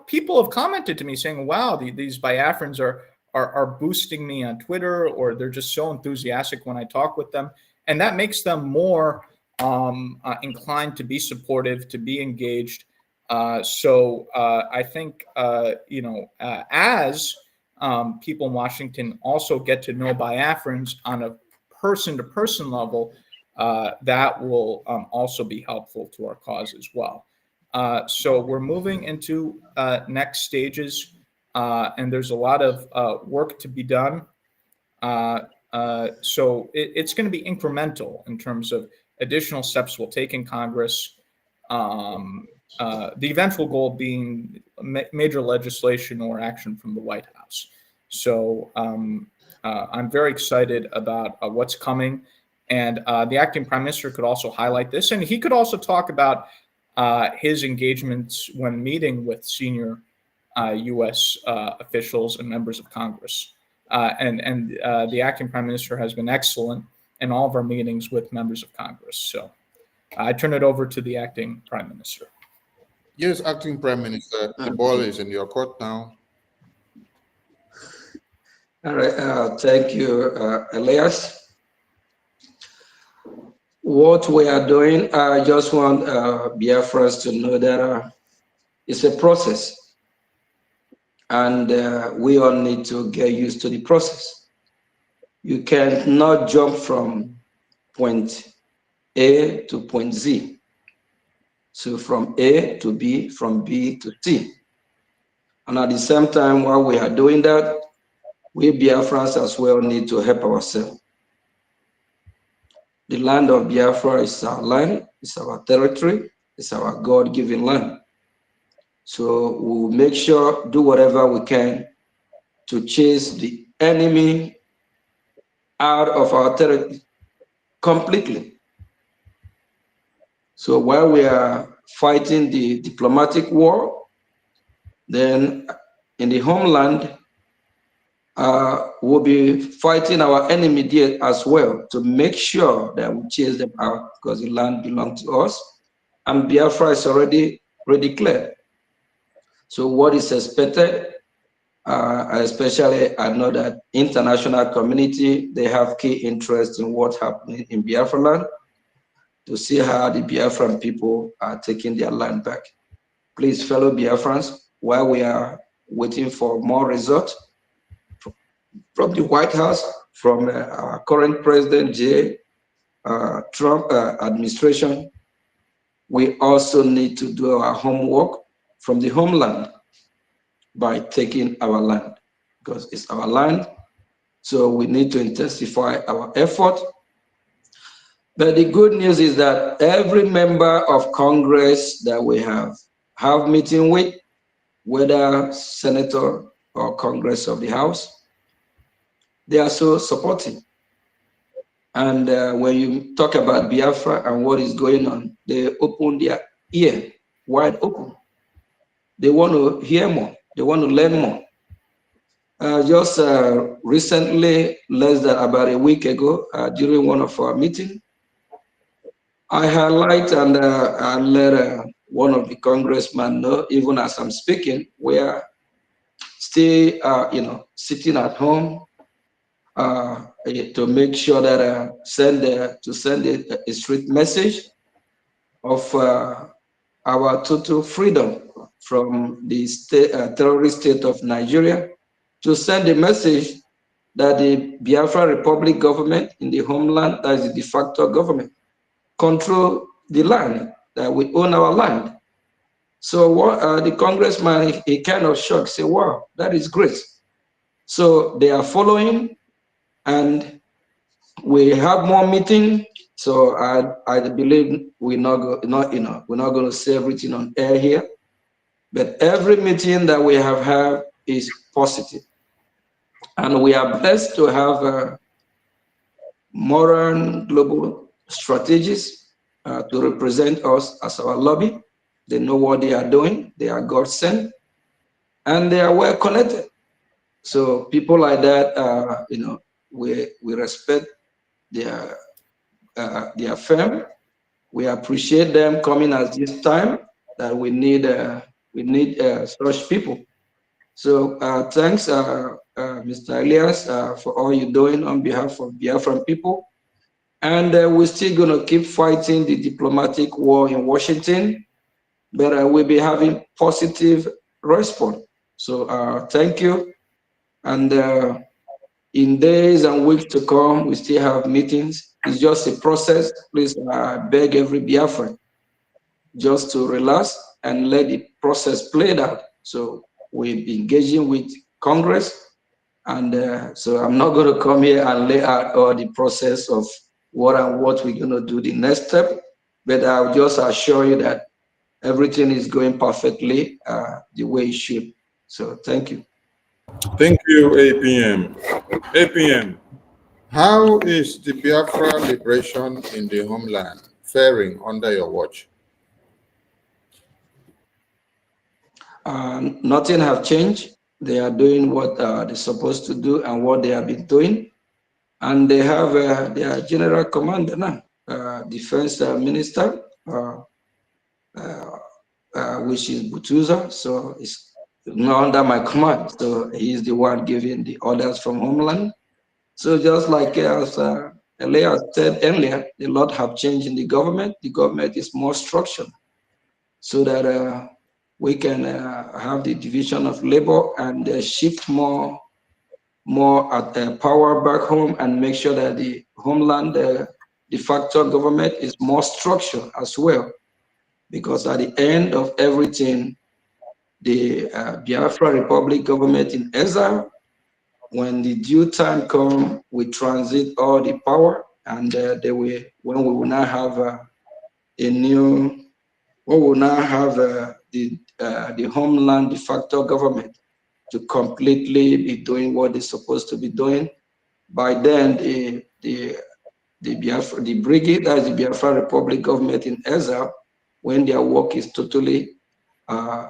People have commented to me saying, "Wow, these Biafrans are boosting me on Twitter, or they're just so enthusiastic when I talk with them," and that makes them more inclined to be supportive, to be engaged. So I think as people in Washington also get to know Biafrans on a person-to-person level, that will also be helpful to our cause as well. So we're moving into next stages, and there's a lot of work to be done. So it's going to be incremental in terms of additional steps we'll take in Congress. The eventual goal being major legislation or action from the White House. So I'm very excited about what's coming. And the acting prime minister could also highlight this. And he could also talk about his engagements when meeting with senior U.S. officials and members of Congress. And the acting prime minister has been excellent in all of our meetings with members of Congress. So I turn it over to the acting prime minister. Yes, acting prime minister, the ball is in your court now. All right, thank you, Elias. What we are doing, I just want Biafrans to know that it's a process, and we all need to get used to the process. You cannot jump from point A to point Z. So from A to B, from B to C. And at the same time, while we are doing that, we Biafrans as well need to help ourselves. The land of Biafra is our land, it's our territory, it's our God-given land. So we'll make sure, do whatever we can to chase the enemy out of our territory completely. So while we are fighting the diplomatic war, then in the homeland, we'll be fighting our enemy there as well to make sure that we chase them out, because the land belongs to us and Biafra is already declared. So what is expected, especially I know that international community, they have key interest in what's happening in Biafra land, to see how the Biafran people are taking their land back. Please, fellow Biafrans, while we are waiting for more results from the White House, from our current President Trump administration, we also need to do our homework from the homeland by taking our land, because it's our land. So we need to intensify our effort. But the good news is that every member of Congress that we have meeting with, whether senator or Congress of the House, they are so supportive. And when you talk about Biafra and what is going on, they open their ear wide open. They want to hear more. They want to learn more. Just recently, less than about a week ago, during one of our meetings, I highlight and I let one of the congressmen know, even as I'm speaking, we are still, sitting at home to make sure that send a strict message of our total freedom from the terrorist state of Nigeria, to send a message that the Biafra Republic government in the homeland, that is the de facto government, control the land, that we own our land. So what the congressman, he kind of shocked, say, wow, that is great. So they are following, and we have more meeting. So I believe we're not going to say everything on air here, but every meeting that we have had is positive, and we are blessed to have modern global strategists to represent us as our lobby. They know what they are doing. They are God sent, and they are well connected. So people like that, we respect their firm. We appreciate them coming at this time that we need such people. So thanks, Mr. Elias, for all you're doing on behalf of Biafran people. And we're still going to keep fighting the diplomatic war in Washington, but we'll be having positive response. So thank you. And in days and weeks to come, we still have meetings. It's just a process. Please beg every Biafran just to relax and let the process play out. So we'll be engaging with Congress. And so I'm not going to come here and lay out all the process of what we're going to do the next step, but I'll just assure you that everything is going perfectly the way it should. So thank you. Thank you, APM. APM, how is the Biafra liberation in the homeland faring under your watch? Nothing have changed. They are doing what they're supposed to do and what they have been doing. And they have their general commander now, defense minister, which is Butuza. So it's not under my command. So he's the one giving the orders from homeland. So just like as Elias said earlier, a lot have changed in the government. The government is more structured so that we can have the division of labor and shift more power back home and make sure that the homeland de facto government is more structured as well. Because at the end of everything, the Biafra Republic government in exile, when the due time comes, we transit all the power, and when we will now have the homeland de facto government to completely be doing what they're supposed to be doing. By then, the Brgie, that is the Biafra Republic government in exile, when their work is totally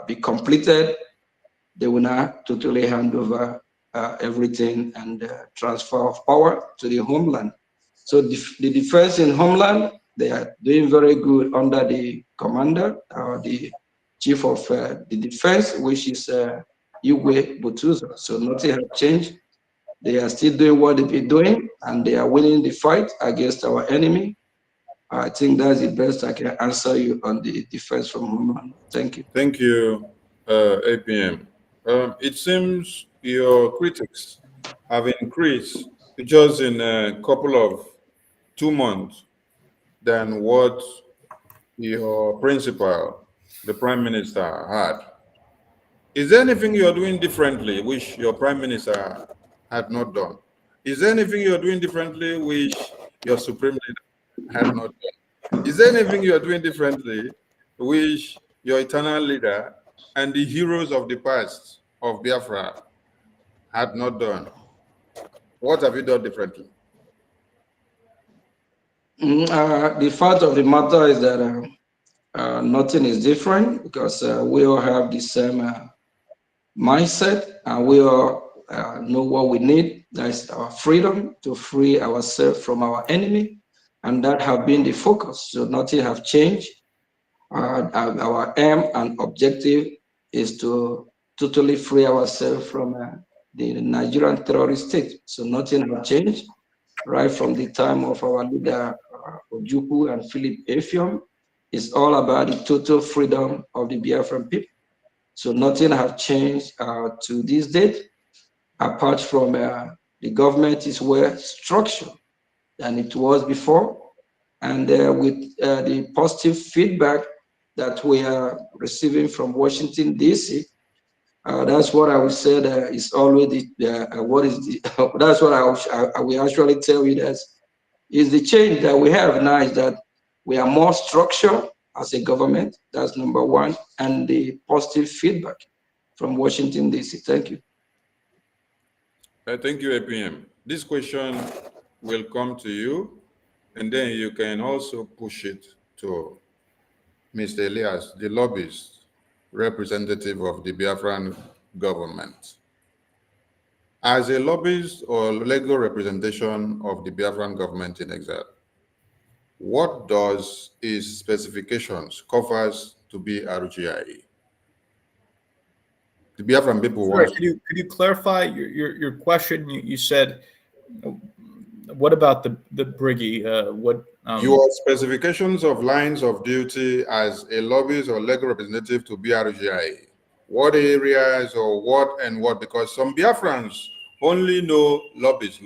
be completed, they will now totally hand over everything and transfer of power to the homeland. So the defense in homeland, they are doing very good under the commander, the chief of the defense, which is Igwe Butuza. So nothing has changed. They are still doing what they've been doing, and they are winning the fight against our enemy. I think that's the best I can answer you on the defense from homeland. Thank you. Thank you, APM. It seems your critics have increased just in a couple of 2 months than what your principal, the Prime Minister, had. Is there anything you're doing differently which your Prime Minister had not done? Is there anything you're doing differently which your Supreme Leader had not done? Is there anything you're doing differently which your eternal leader and the heroes of the past of Biafra had not done? What have you done differently? The fact of the matter is that nothing is different, because we all have the same mindset, and we all know what we need. That's our freedom to free ourselves from our enemy and that have been the focus. So nothing have changed. Our aim and objective is to totally free ourselves from the Nigerian terrorist state. So nothing have changed right from the time of our leader Ojukwu and Philip Effiong. It's all about the total freedom of the Biafran people. So nothing have changed to this date, apart from the government is well structured than it was before. And with the positive feedback that we are receiving from Washington, D.C., that's what I would say is always what is the, that's what I will actually tell you that is the change that we have now is that we are more structured as a government. That's number one, and the positive feedback from Washington, D.C. Thank you. Thank you, APM. This question will come to you, and then you can also push it to Mr. Elias, the lobbyist, representative of the Biafran government. As a lobbyist or legal representation of the Biafran government in exile, what does its specifications covers to be RGIE? The Biafran people Sorry, want. could you clarify your question? You said, what about the Brgie? Your specifications of lines of duty as a lobbyist or legal representative to BRGI. What areas or what and what? Because some Biafrans only know lobbyists.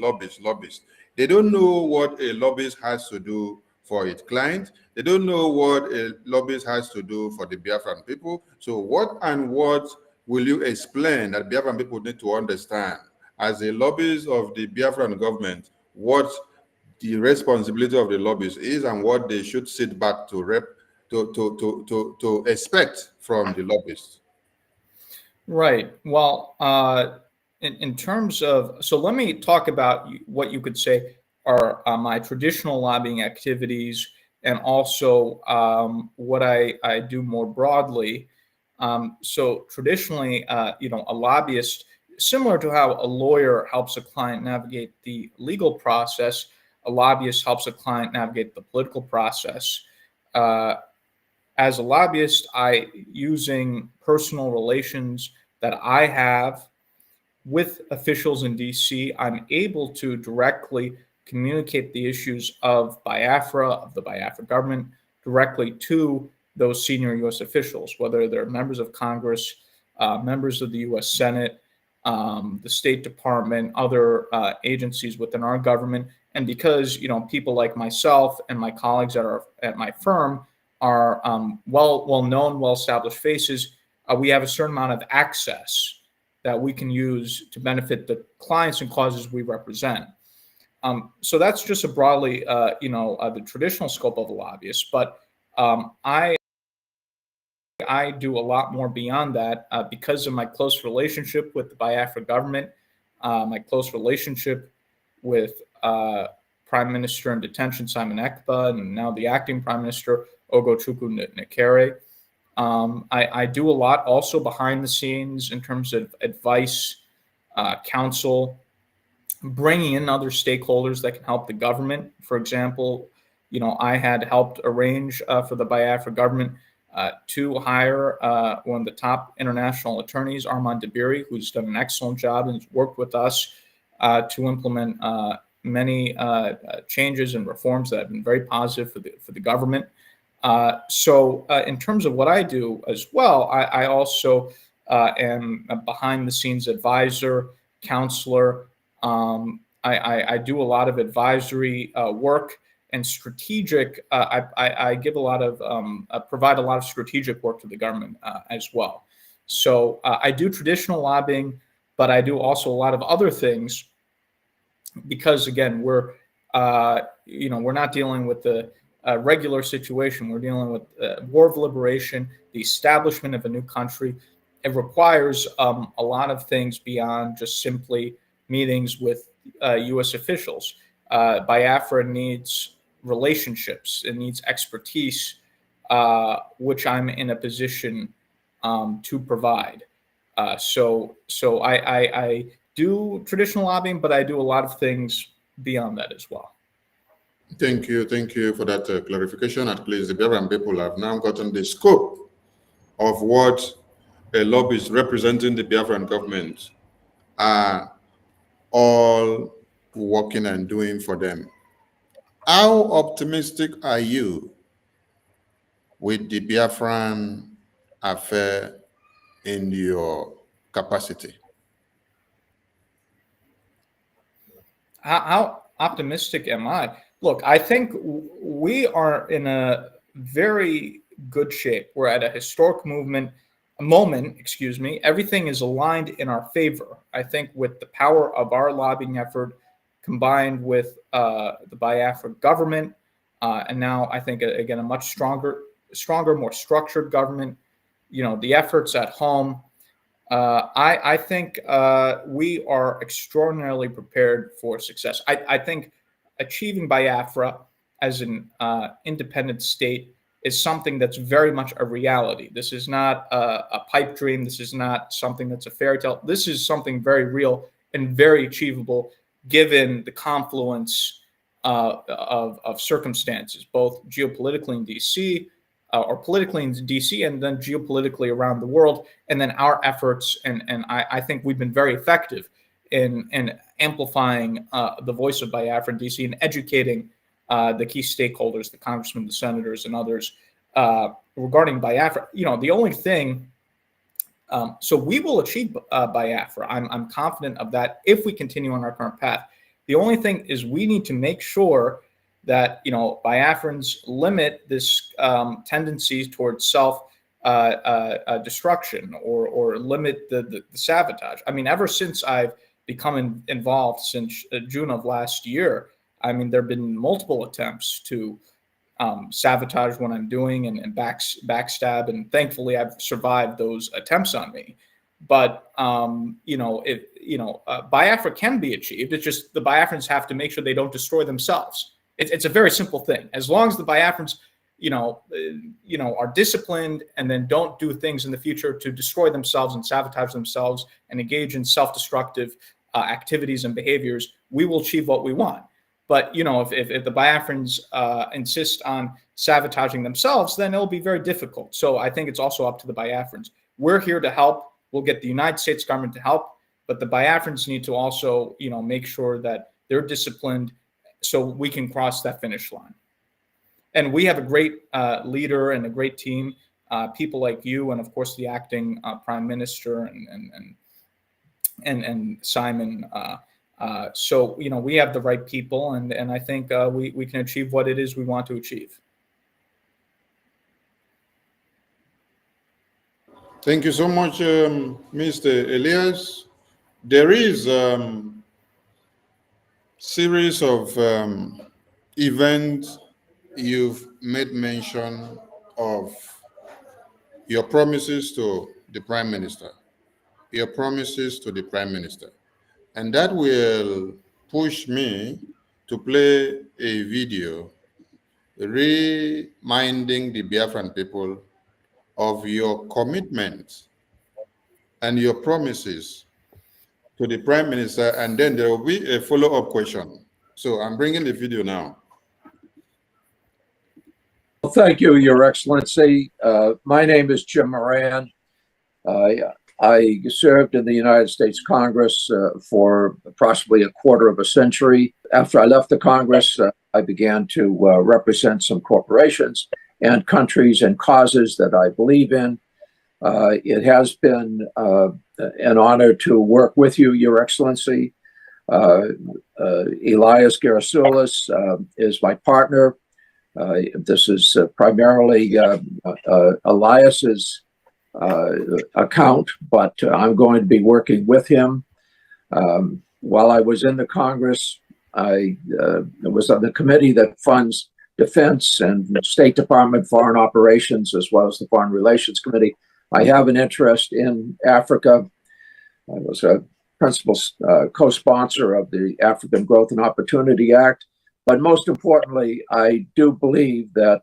They don't know what a lobbyist has to do for its client. They don't know what a lobbyist has to do for the Biafran people. So what and what will you explain that Biafran people need to understand as a lobbyist of the Biafran government, what the responsibility of the lobbyists is and what they should sit back to expect from the lobbyists? Right. Well, in terms of, so let me talk about what you could say are my traditional lobbying activities, and also what I do more broadly. So traditionally, a lobbyist, similar to how a lawyer helps a client navigate the legal process, a lobbyist helps a client navigate the political process. As a lobbyist, using personal relations that I have with officials in DC, I'm able to directly communicate the issues of Biafra, of the Biafra government, directly to those senior U.S. officials, whether they're members of Congress, members of the U.S. Senate, the State Department, other agencies within our government. And because people like myself and my colleagues that are at my firm are well-known, well-established faces, we have a certain amount of access that we can use to benefit the clients and causes we represent. So that's just a broadly, the traditional scope of a lobbyist. But I do a lot more beyond that because of my close relationship with the Biafra government, my close relationship with Prime Minister in detention Simon Ekpa, and now the acting Prime Minister Ogochukwu Nekere. I do a lot also behind the scenes in terms of advice, counsel, bringing in other stakeholders that can help the government. For example, I had helped arrange for the Biafra government to hire one of the top international attorneys, Armand Dabiri, who's done an excellent job and has worked with us to implement many changes and reforms that have been very positive for the government. So in terms of what I do as well, I also am a behind-the-scenes advisor, counselor. I do a lot of advisory work and strategic. I give a lot of provide a lot of strategic work to the government as well. So I do traditional lobbying, but I do also a lot of other things because, again, we're not dealing with the regular situation. We're dealing with war of liberation, the establishment of a new country. It requires a lot of things beyond just simply meetings with U.S. officials. Biafra needs relationships. It needs expertise, which I'm in a position to provide. So I do traditional lobbying, but I do a lot of things beyond that as well. Thank you for that clarification. At least the Biafran people have now gotten the scope of what a lobbyist representing the Biafran government are all working and doing for them. How optimistic are you with the Biafran affair in your capacity? How optimistic am I? Look, I think we are in a very good shape. We're at a historic moment. Everything is aligned in our favor. I think with the power of our lobbying effort combined with the Biafra government, and now I think again a much stronger, more structured government. You know, the efforts at home. I think we are extraordinarily prepared for success. I think achieving Biafra as an independent state is something that's very much a reality. This is not a pipe dream. This is not something that's a fairy tale. This is something very real and very achievable given the confluence of circumstances, both geopolitically in DC, or politically in DC, and then geopolitically around the world, and then our efforts. And I think we've been very effective in amplifying the voice of Biafra in DC and educating the key stakeholders, the congressmen, the senators, and others regarding Biafra. You know, the only thing, so we will achieve Biafra. I'm confident of that if we continue on our current path. The only thing is we need to make sure that, you know, Biafrans limit this tendency towards self destruction or limit the sabotage. I mean, ever since I've become involved since June of last year, I mean, there have been multiple attempts to sabotage what I'm doing and backstab, and thankfully I've survived those attempts on me. But you know, Biafra can be achieved. It's just the Biafrans have to make sure they don't destroy themselves. It's a very simple thing. As long as the Biafrans, are disciplined and then don't do things in the future to destroy themselves and sabotage themselves and engage in self-destructive activities and behaviors, we will achieve what we want. But, you know, if the Biafrans insist on sabotaging themselves, then it'll be very difficult. So I think it's also up to the Biafrans. We're here to help. We'll get the United States government to help, but the Biafrans need to also, make sure that they're disciplined so we can cross that finish line. And we have a great leader and a great team, people like you, and of course the acting prime minister and Simon. So we have the right people, and I think we can achieve what it is we want to achieve. Thank you so much, Mr. Elias. There is series of events you've made mention of your promises to the Prime Minister, and that will push me to play a video reminding the Biafran people of your commitment and your promises to the Prime Minister, and then there will be a follow-up question. So I'm bringing the video now. Well, thank you, Your Excellency. My name is Jim Moran. I served in the United States Congress for approximately a quarter of a century. After I left the Congress, I began to represent some corporations and countries and causes that I believe in. It has been an honor to work with you, Your Excellency. Elias Gerasulis is my partner. This is primarily Elias's account, but I'm going to be working with him. While I was in the Congress, I was on the committee that funds Defense and State Department foreign operations, as well as the Foreign Relations Committee. I have an interest in Africa. I was a principal co-sponsor of the African Growth and Opportunity Act. But most importantly, I do believe that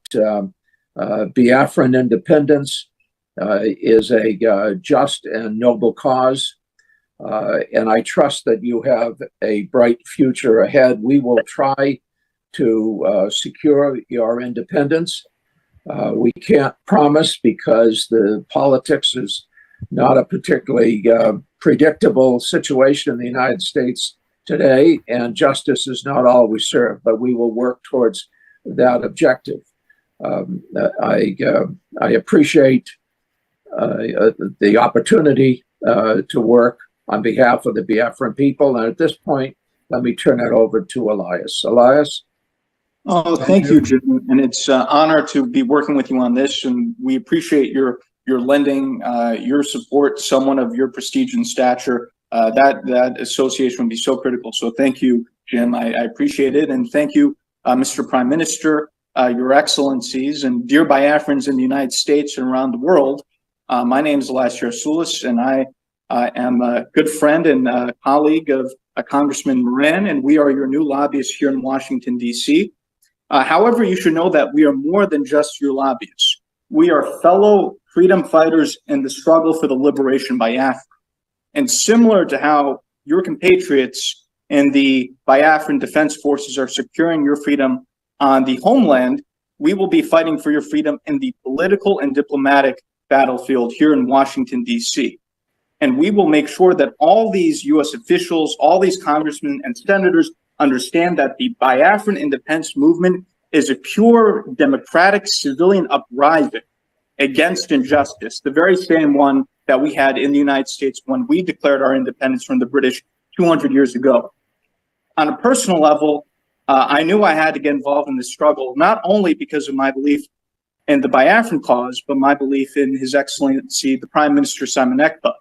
Biafran Independence is a just and noble cause. And I trust that you have a bright future ahead. We will try to secure your independence. We can't promise because the politics is not a particularly predictable situation in the United States today, and justice is not always served, but we will work towards that objective. I appreciate the opportunity to work on behalf of the Biafran people, and at this point, let me turn it over to Elias. Elias? Oh, thank you, Jim. And it's an honor to be working with you on this. And we appreciate your lending, your support, someone of your prestige and stature. That association would be so critical. So thank you, Jim. I appreciate it. And thank you, Mr. Prime Minister, Your Excellencies, and dear Biafrans in the United States and around the world. My name is Elias Yarsulis, and I am a good friend and colleague of Congressman Moran, and we are your new lobbyists here in Washington, D.C. However, you should know that we are more than just your lobbyists. We are fellow freedom fighters in the struggle for the liberation of Biafra. And similar to how your compatriots in the Biafran Defense Forces are securing your freedom on the homeland, we will be fighting for your freedom in the political and diplomatic battlefield here in Washington, D.C. And we will make sure that all these U.S. officials, all these congressmen and senators understand that the Biafran Independence movement is a pure democratic civilian uprising against injustice, the very same one that we had in the United States when we declared our independence from the British 200 years ago. On a personal level, I knew I had to get involved in this struggle, not only because of my belief in the Biafran cause, but my belief in His Excellency, the Prime Minister Simon Ekpa.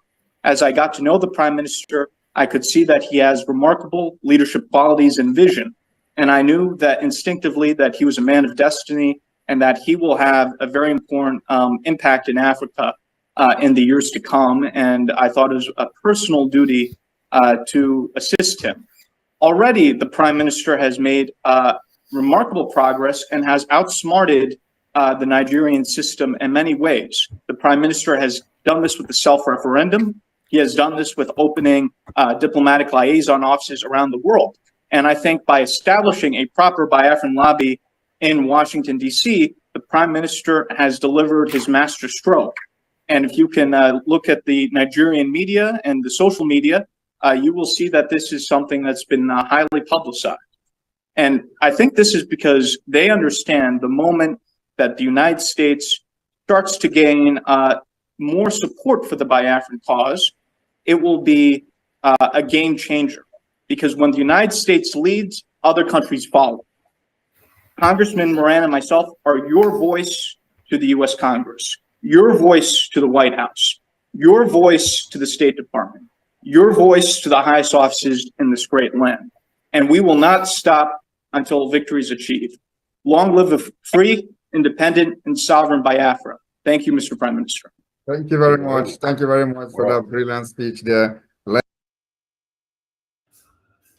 As I got to know the Prime Minister, I could see that he has remarkable leadership qualities and vision. And I knew that instinctively that he was a man of destiny and that he will have a very important impact in Africa in the years to come. And I thought it was a personal duty to assist him. Already, the Prime Minister has made remarkable progress and has outsmarted the Nigerian system in many ways. The Prime Minister has done this with the self-referendum. He has done this with opening diplomatic liaison offices around the world. And I think by establishing a proper Biafran lobby in Washington, D.C., the Prime Minister has delivered his master stroke. And if you can look at the Nigerian media and the social media, you will see that this is something that's been highly publicized. And I think this is because they understand the moment that the United States starts to gain more support for the Biafran cause, it will be a game changer. Because when the United States leads, other countries follow. Congressman Moran and myself are your voice to the U.S. Congress, your voice to the White House, your voice to the State Department, your voice to the highest offices in this great land. And we will not stop until victory is achieved. Long live a free, independent, and sovereign Biafra. Thank you, Mr. Prime Minister. Thank you very much. Thank you very much for that brilliant speech there.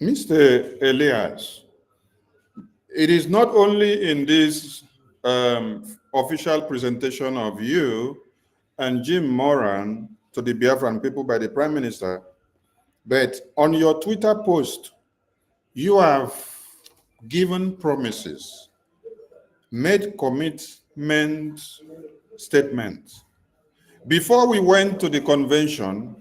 Mr. Elias, it is not only in this official presentation of you and Jim Moran to the Biafran people by the Prime Minister, but on your Twitter post, you have given promises, made commitment statements. Before we went to the convention,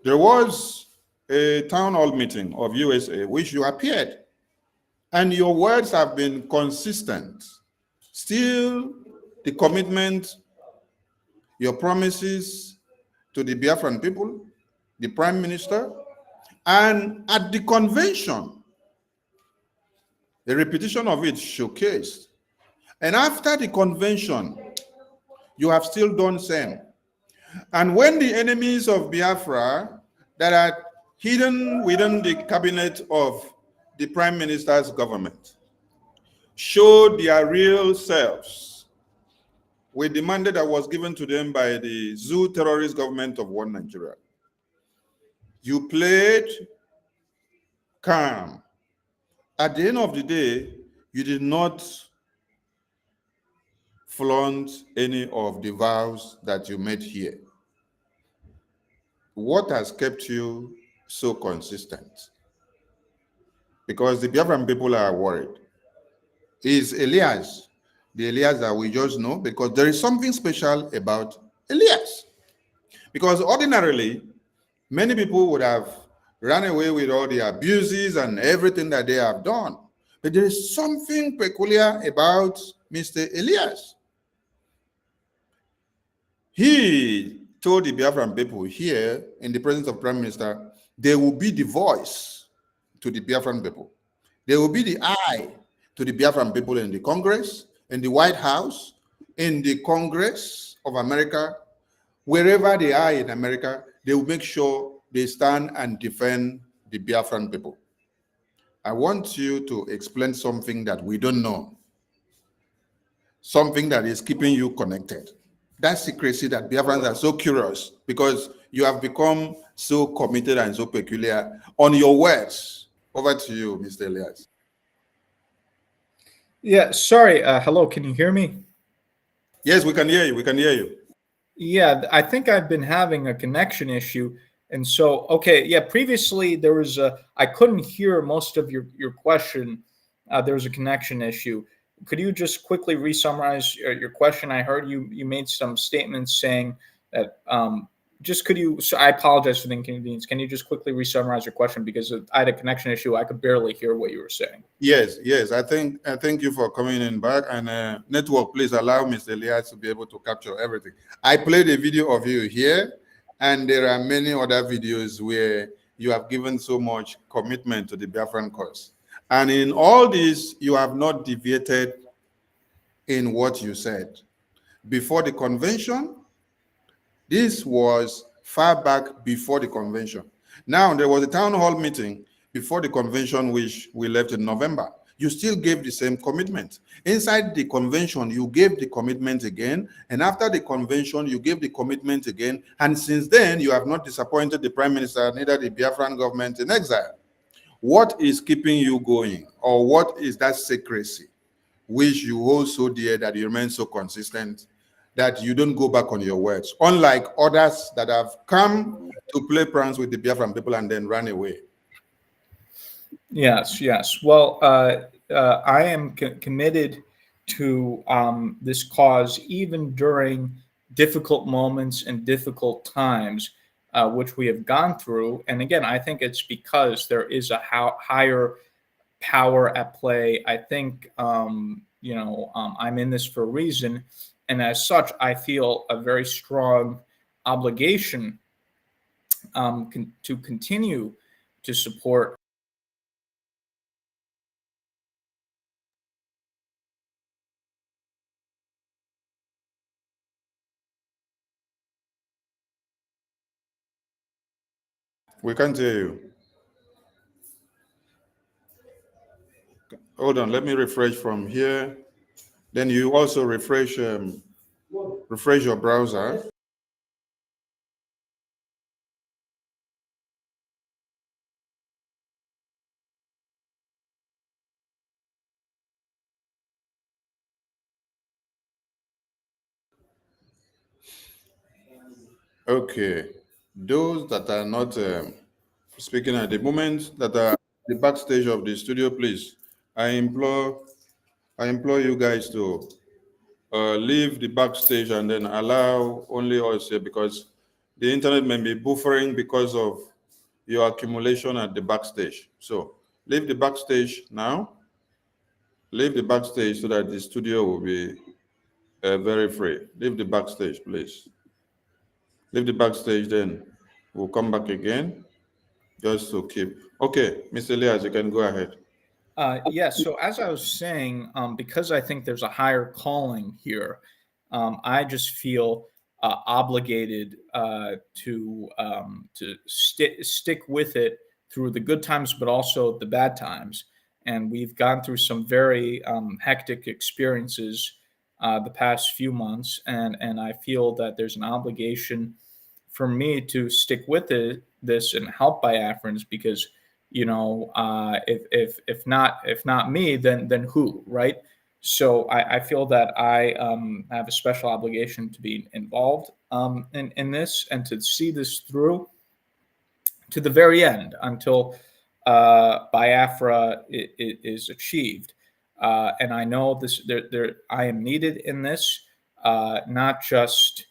there was a town hall meeting of USA, which you appeared, and your words have been consistent. Still, the commitment, your promises to the Biafran people, the Prime Minister, and at the convention, the repetition of it showcased. And after the convention, you have still done same. And when the enemies of Biafra that are hidden within the cabinet of the Prime Minister's government showed their real selves with the mandate that was given to them by the zoo terrorist government of one Nigeria. You played calm. At the end of the day, you did not flaunt any of the vows that you made here. What has kept you so consistent? Because the Biafran people are worried. is Elias, the Elias that we just know, because there is something special about Elias. Because ordinarily, many people would have run away with all the abuses and everything that they have done. But there is something peculiar about Mr. Elias. He told the Biafran people here in the presence of Prime Minister, they will be the voice to the Biafran people. They will be the eye to the Biafran people in the Congress, in the White House, in the Congress of America, wherever they are in America, they will make sure they stand and defend the Biafran people. I want you to explain something that we don't know, something that is keeping you connected. That secrecy that Biafrans are so curious because you have become so committed and so peculiar on your words. Over to you, Mr. Elias. Yeah, sorry. Hello, can you hear me? Yes, we can hear you. We can hear you. Yeah, I think I've been having a connection issue. And so, okay, yeah, previously there was I couldn't hear most of your question. There was a connection issue. Could you just quickly re-summarize your question? I heard you made some statements saying that, so I apologize for the inconvenience. Can you just quickly re-summarize your question? Because I had a connection issue. I could barely hear what you were saying. Yes. I thank you for coming in back. And network, please allow Mr. Elias to be able to capture everything. I played a video of you here, and there are many other videos where you have given so much commitment to the Biafran cause. And in all this, you have not deviated in what you said. Before the convention, this was far back before the convention. Now, there was a town hall meeting before the convention, which we left in November. You still gave the same commitment. Inside the convention, you gave the commitment again. And after the convention, you gave the commitment again. And since then, you have not disappointed the Prime Minister, neither the Biafran government in exile. What is keeping you going? Or what is that secrecy which you hold so dear that you remain so consistent that you don't go back on your words, unlike others that have come to play pranks with the Biafran people and then run away? Yes. Well, I am committed to this cause, even during difficult moments and difficult times, which we have gone through. And again, I think it's because there is a higher power at play. I think, I'm in this for a reason. And as such, I feel a very strong obligation to continue to support. We can't hear you. Hold on, let me refresh from here. Then you also refresh your browser. Okay, those that are not speaking at the moment, that are the backstage of the studio, please, I implore you guys to leave the backstage and then allow only us here, because the internet may be buffering because of your accumulation at the backstage. So leave the backstage now. Leave the backstage so that the studio will be very free. Leave the backstage, please. Leave the backstage, then we'll come back again just to keep. Okay, Mr. Elias, you can go ahead. Yes. So as I was saying, because I think there's a higher calling here, I just feel obligated to stick with it through the good times, but also the bad times. And we've gone through some very hectic experiences the past few months, and I feel that there's an obligation for me to stick with this and help Biafrans, because if not me, then who, right? So I feel that I have a special obligation to be involved in this and to see this through to the very end until Biafra is achieved. And I know this. I am needed in this, not just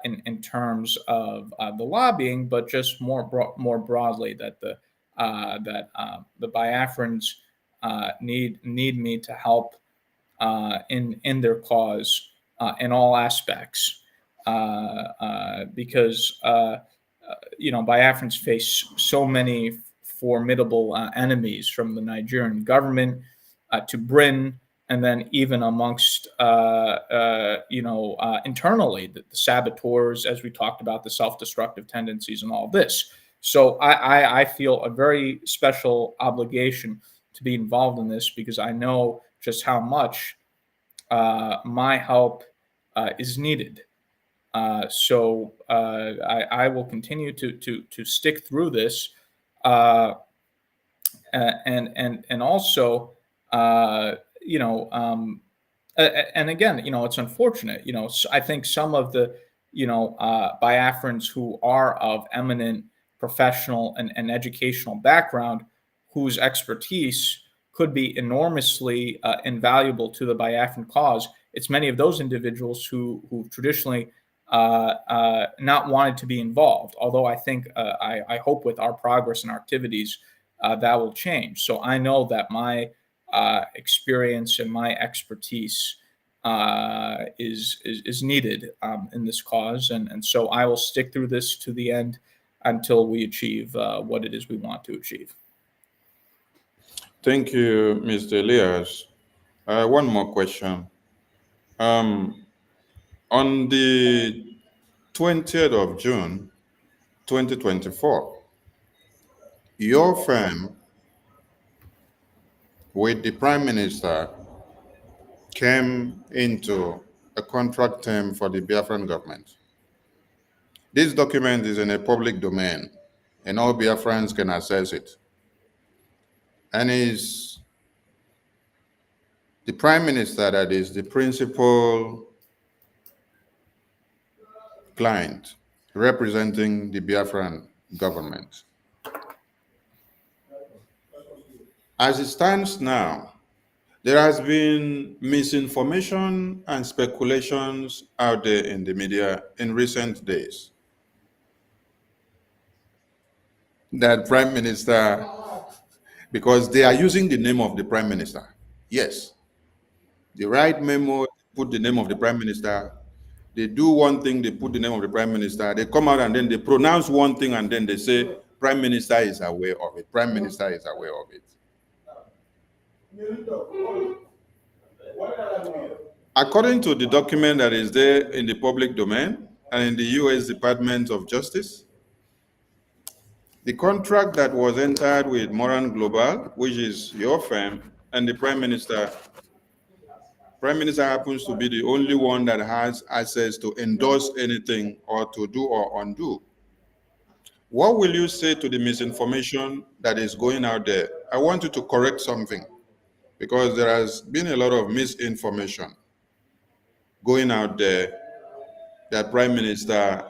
in terms of the lobbying, but just more broadly that the Biafrans need me to help in their cause in all aspects, because Biafrans face so many formidable enemies, from the Nigerian government to Britain, and then even amongst internally the saboteurs, as we talked about, the self-destructive tendencies and all this. So I feel a very special obligation to be involved in this, because I know just how much my help is needed. So I will continue to stick through this, and also and again, it's unfortunate. I think some of the Biafrans who are of eminent professional and educational background, whose expertise could be enormously invaluable to the Biafran cause. It's many of those individuals who've traditionally not wanted to be involved. Although I think I hope with our progress and our activities that will change. So I know that my experience and my expertise is needed in this cause, and so I will stick through this to the end until we achieve what it is we want to achieve. Thank you, Mr. Elias. One more question. On the 20th of June, 2024, your firm with the Prime Minister came into a contract term for the Biafran government. This document is in a public domain, and all Biafrans can access it. And is the Prime Minister that is the principal client representing the Biafran government. As it stands now, there has been misinformation and speculations out there in the media in recent days that Prime Minister, because they are using the name of the Prime Minister. Yes, they write memo, put the name of the Prime Minister. They do one thing, they put the name of the Prime Minister. They come out and then they pronounce one thing and then they say, Prime Minister is aware of it. Prime Minister is aware of it. According to the document that is there in the public domain and in the U.S. Department of Justice, the contract that was entered with Moran Global, which is your firm, and the Prime Minister happens to be the only one that has access to endorse anything or to do or undo. What will you say to the misinformation that is going out there? I want you to correct something, because there has been a lot of misinformation going out there that Prime Minister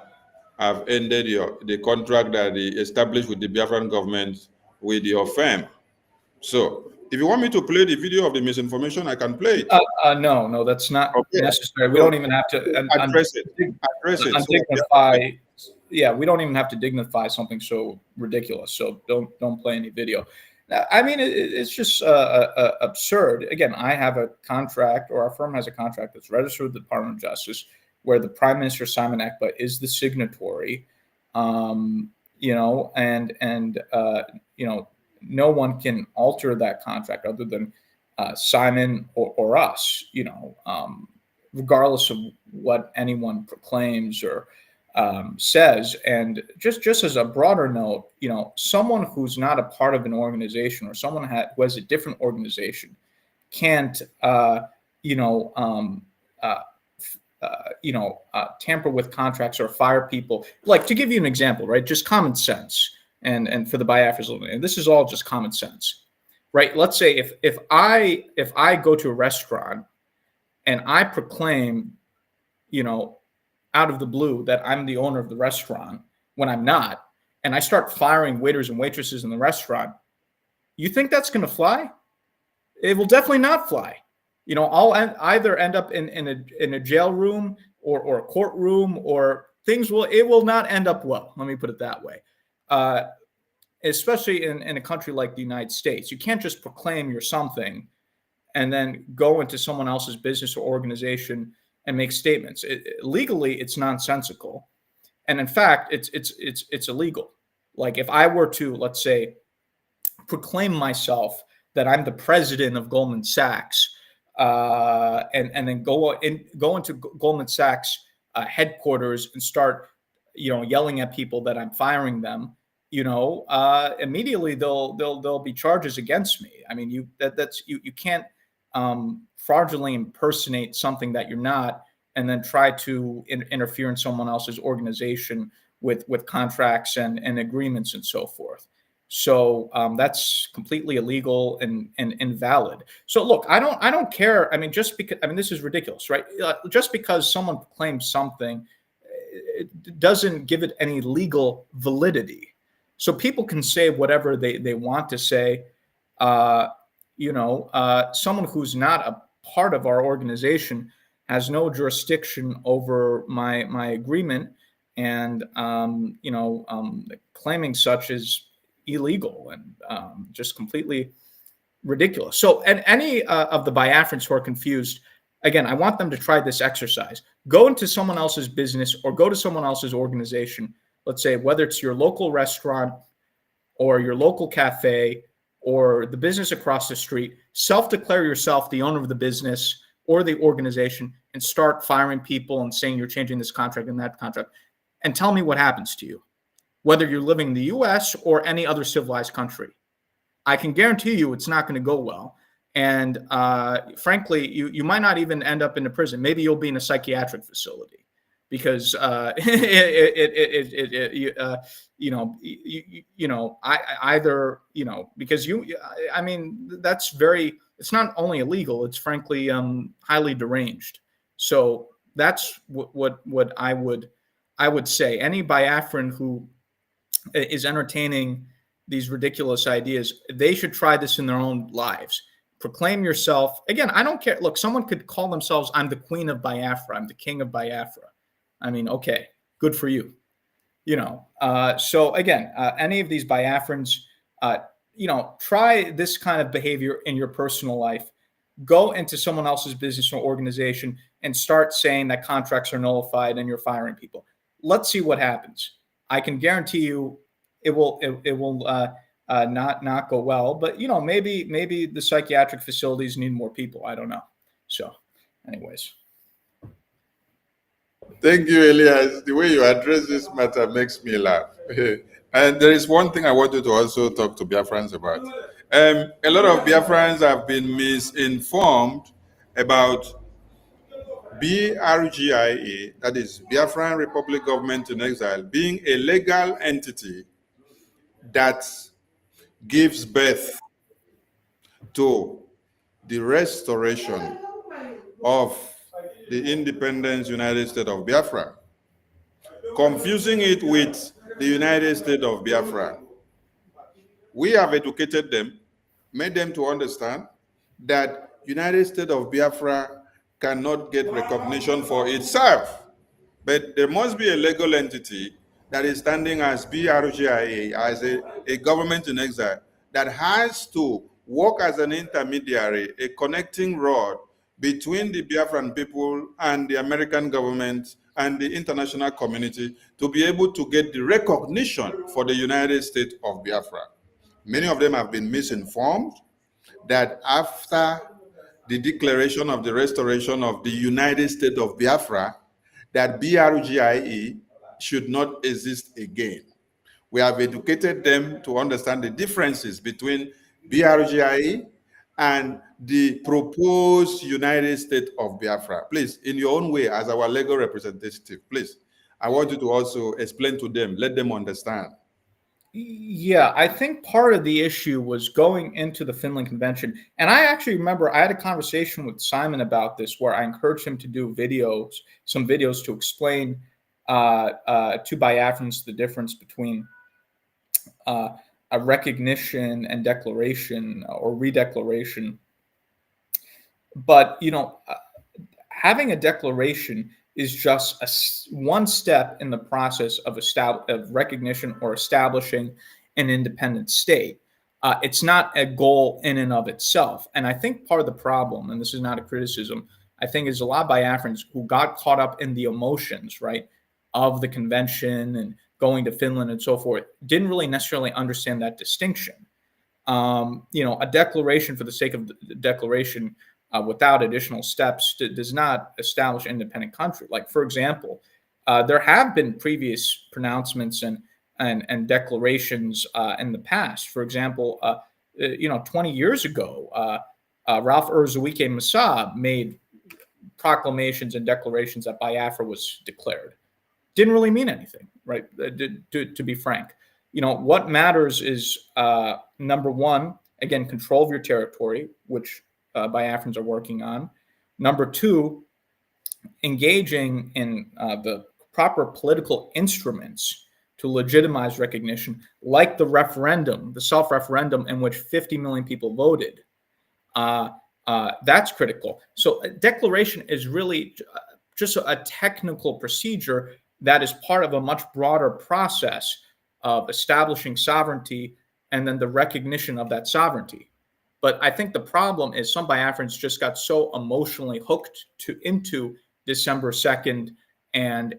have ended the contract that he established with the Biafran government with your firm. So if you want me to play the video of the misinformation, I can play it. No, that's not necessary. We don't even have to address it. Undignify. Yeah, we don't even have to dignify something so ridiculous. So don't play any video. I mean, it's just absurd. Again, I have a contract, or our firm has a contract that's registered with the Department of Justice, where the Prime Minister Simon Ekpa is the signatory. No one can alter that contract other than Simon or us. Regardless of what anyone proclaims or says. And just as a broader note, someone who's not a part of an organization, or someone who has a different organization can't, tamper with contracts or fire people. Like, to give you an example, right? Just common sense, and for the Biafras, and this is all just common sense, right? Let's say if I go to a restaurant and I proclaim, out of the blue, that I'm the owner of the restaurant when I'm not, and I start firing waiters and waitresses in the restaurant, you think that's going to fly? It will definitely not fly. You know, I'll either end up in a jail room or a courtroom, or it will not end up well. Let me put it that way. Especially in a country like the United States, you can't just proclaim you're something and then go into someone else's business or organization and make statements. Legally, it's nonsensical, and in fact, it's illegal. Like if I were to, let's say, proclaim myself that I'm the president of Goldman Sachs, and then go into Goldman Sachs headquarters and start, yelling at people that I'm firing them, immediately there'll be charges against me. I mean, you can't fraudulently impersonate something that you're not, and then try to interfere in someone else's organization with contracts and agreements and so forth. So that's completely illegal and invalid. So look, I don't care. I mean, this is ridiculous, right? Just because someone claims something, it doesn't give it any legal validity. So people can say whatever they want to say. Someone who's not a part of our organization has no jurisdiction over my agreement, and claiming such is illegal and just completely ridiculous. So, and any of the Biafrans who are confused, again, I want them to try this exercise. Go into someone else's business or go to someone else's organization. Let's say whether it's your local restaurant or your local cafe or the business across the street, self-declare yourself the owner of the business or the organization and start firing people and saying you're changing this contract and that contract, and tell me what happens to you, whether you're living in the US or any other civilized country. I can guarantee you it's not going to go well. And frankly, you might not even end up in a prison. Maybe you'll be in a psychiatric facility because that's it's not only illegal, it's frankly highly deranged. So that's what I would say. Any Biafran who is entertaining these ridiculous ideas, they should try this in their own lives. Proclaim yourself. Again, I don't care. Look, someone could call themselves, I'm the queen of Biafra, I'm the king of Biafra. I mean, okay, good for you. So again, any of these Biafrans, try this kind of behavior in your personal life. Go into someone else's business or organization and start saying that contracts are nullified and you're firing people. Let's see what happens. I can guarantee you it will not go well, but maybe the psychiatric facilities need more people. I don't know. So anyways. Thank you, Elias. The way you address this matter makes me laugh. And there is one thing I wanted to also talk to Biafrans about. A lot of Biafrans have been misinformed about BRGIA, that is Biafran Republic Government in Exile, being a legal entity that gives birth to the restoration of the independent United States of Biafra, confusing it with the United States of Biafra. We have educated them, made them to understand that United States of Biafra cannot get recognition for itself, but there must be a legal entity that is standing as BRGIA, as a government in exile, that has to work as an intermediary, a connecting rod between the Biafran people and the American government and the international community to be able to get the recognition for the United States of Biafra. Many of them have been misinformed that after the declaration of the restoration of the United States of Biafra, that BRGIE should not exist again. We have educated them to understand the differences between BRGIE and the proposed United States of Biafra. Please, in your own way, as our legal representative, please, I want you to also explain to them, let them understand. Yeah, I think part of the issue was going into the Finland Convention. And I actually remember I had a conversation with Simon about this where I encouraged him to do some videos to explain to Biafrans the difference between a recognition and declaration or redeclaration But having a declaration is just one step in the process of recognition or establishing an independent state. It's not a goal in and of itself. And I think part of the problem, and this is not a criticism, I think is a lot of Biafrans who got caught up in the emotions, right, of the convention and going to Finland and so forth, didn't really necessarily understand that distinction. A declaration for the sake of the declaration without additional steps does not establish an independent country. Like, for example, there have been previous pronouncements and declarations in the past. For example, 20 years ago, Ralph Urzuike Massa made proclamations and declarations that Biafra was declared. Didn't really mean anything, right? To be frank. What matters is, number one, again, control of your territory, which Biafrans are working on. Number two, engaging in the proper political instruments to legitimize recognition, like the referendum, the self-referendum in which 50 million people voted. That's critical. So a declaration is really just a technical procedure that is part of a much broader process of establishing sovereignty and then the recognition of that sovereignty. But I think the problem is some Biafrans just got so emotionally hooked into December 2nd and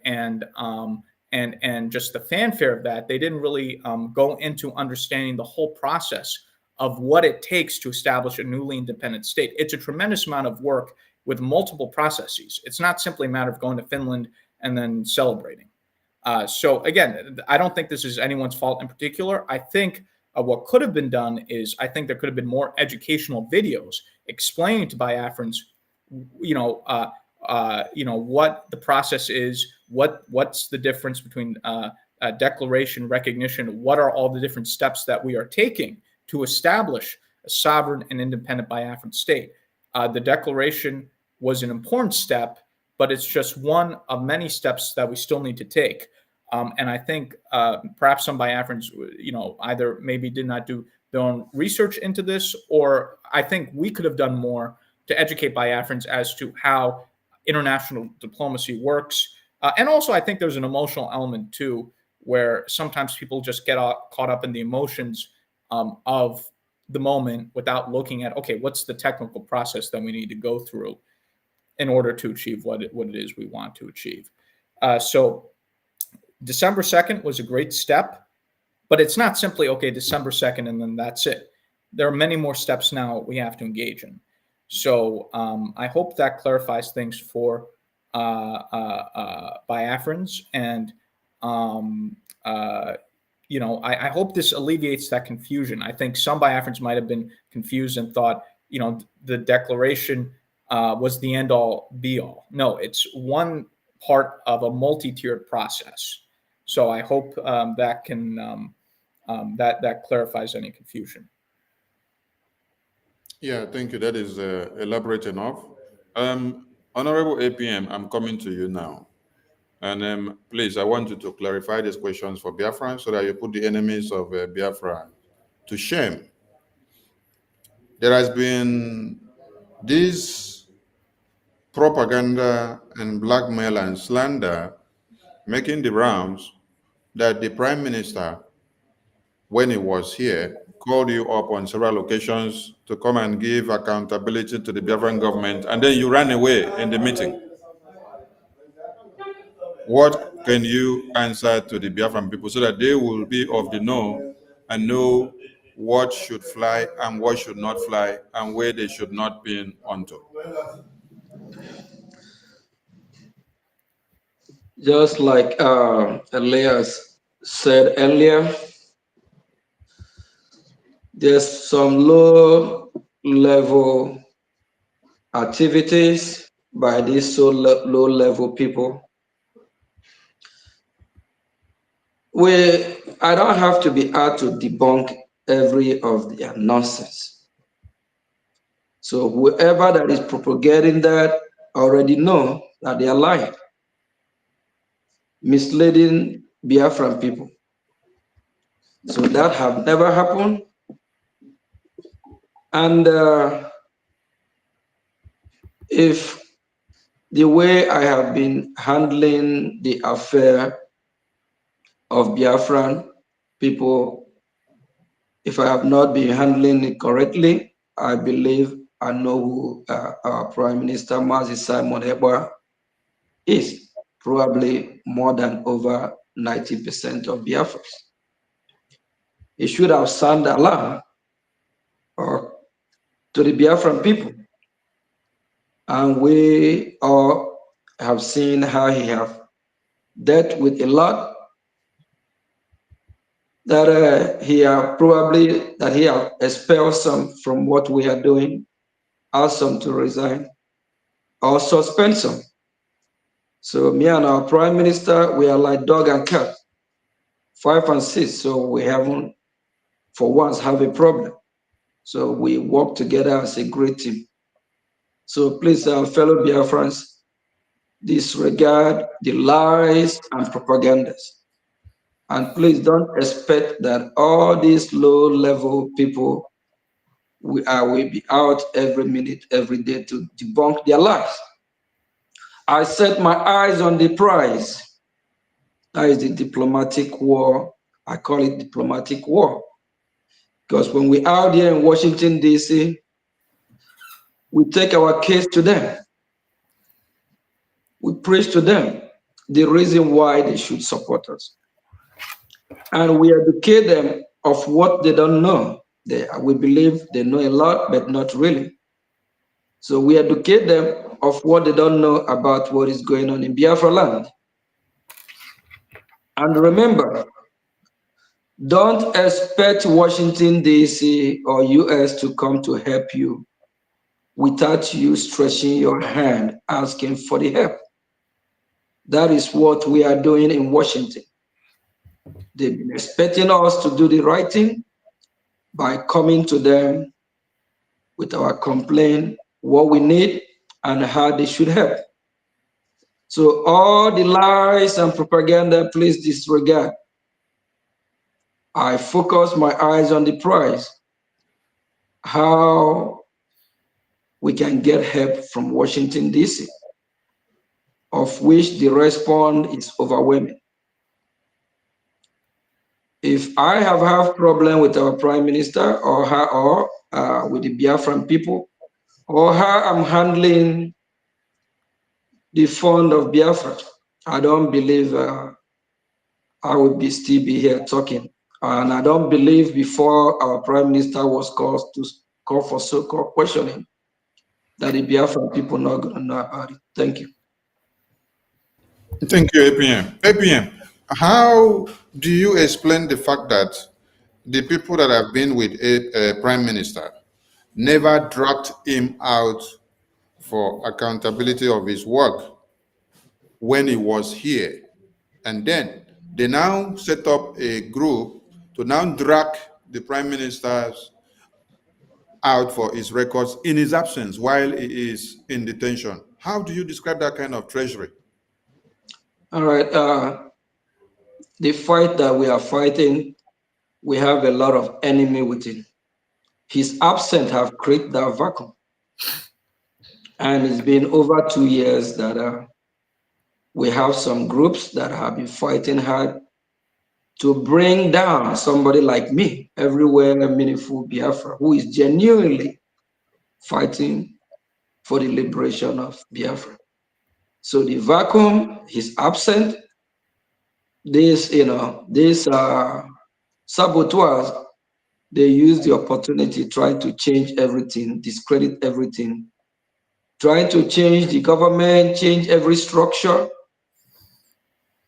just the fanfare of that, they didn't really go into understanding the whole process of what it takes to establish a newly independent state. It's a tremendous amount of work with multiple processes. It's not simply a matter of going to Finland and then celebrating. So again, I don't think this is anyone's fault in particular. I think what could have been done is, I think there could have been more educational videos explaining to Biafrans, what the process is, what's the difference between declaration, recognition, what are all the different steps that we are taking to establish a sovereign and independent Biafran state. The declaration was an important step, but it's just one of many steps that we still need to take. And I think perhaps some Biafrans, either maybe did not do their own research into this, or I think we could have done more to educate Biafrans as to how international diplomacy works. And also, I think there's an emotional element too, where sometimes people just get caught up in the emotions of the moment without looking at, okay, what's the technical process that we need to go through in order to achieve what it is we want to achieve. So December 2nd was a great step, but it's not simply, okay, December 2nd, and then that's it. There are many more steps now we have to engage in. So I hope that clarifies things for Biafrans, and I hope this alleviates that confusion. I think some Biafrans might have been confused and thought, the declaration was the end all be all. No, it's one part of a multi-tiered process. So I hope that can that clarifies any confusion. Yeah, thank you. That is elaborate enough. Honorable APM, I'm coming to you now. And please, I want you to clarify these questions for Biafra so that you put the enemies of Biafra to shame. There has been this propaganda and blackmail and slander making the rounds that the Prime Minister, when he was here, called you up on several occasions to come and give accountability to the Biafran government, and then you ran away in the meeting. What can you answer to the Biafran people so that they will be of the know and know what should fly and what should not fly and where they should not be onto? Just like Elias said earlier, there's some low-level activities by these so low-level people. I don't have to be out to debunk every of their nonsense. So whoever that is propagating that already know that they are lying, misleading Biafran people. So that have never happened. And if the way I have been handling the affair of Biafran people, if I have not been handling it correctly, I believe I know who our Prime Minister Mazi Simon Ekpa is. Probably more than over 90% of Biafrans. He should have sounded alarm to the Biafran people. And we all have seen how he have dealt with a lot, that he have expelled some from what we are doing, asked some to resign, or suspend some. So me and our Prime Minister, we are like dog and cat, 5 and 6. So we haven't, for once, have a problem. So we work together as a great team. So please, fellow Biafrans, disregard the lies and propagandas. And please don't expect that all these low-level people will be out every minute, every day to debunk their lies. I set my eyes on the prize. That is the diplomatic war. I call it diplomatic war. Because when we're out here in Washington, D.C., we take our case to them. We preach to them the reason why they should support us. And we educate them of what they don't know. We believe they know a lot, but not really. So we educate them of what they don't know about what is going on in Biafra land. And remember, don't expect Washington, D.C. or U.S. to come to help you without you stretching your hand, asking for the help. That is what we are doing in Washington. They've been expecting us to do the right thing by coming to them with our complaint, what we need, and how they should help. So all the lies and propaganda, please disregard. I focus my eyes on the prize, how we can get help from Washington, D.C., of which the response is overwhelming. If I have problem with our Prime Minister or with the Biafran people, or how I'm handling the fund of Biafra, I don't believe I would still be here talking. And I don't believe before our Prime Minister was called to call for so-called questioning that the Biafran people not going to know about it. Thank you. Thank you, APM. APM, how do you explain the fact that the people that have been with a Prime Minister never dragged him out for accountability of his work when he was here? And then they now set up a group to now drag the Prime Minister's out for his records in his absence while he is in detention. How do you describe that kind of treachery? All right. The fight that we are fighting, we have a lot of enemy within. His absence have created that vacuum. And it's been over 2 years that we have some groups that have been fighting hard to bring down somebody like me, everywhere meaningful Biafra, who is genuinely fighting for the liberation of Biafra. So the vacuum is absent. These saboteurs, they use the opportunity trying to change everything, discredit everything, trying to change the government, change every structure.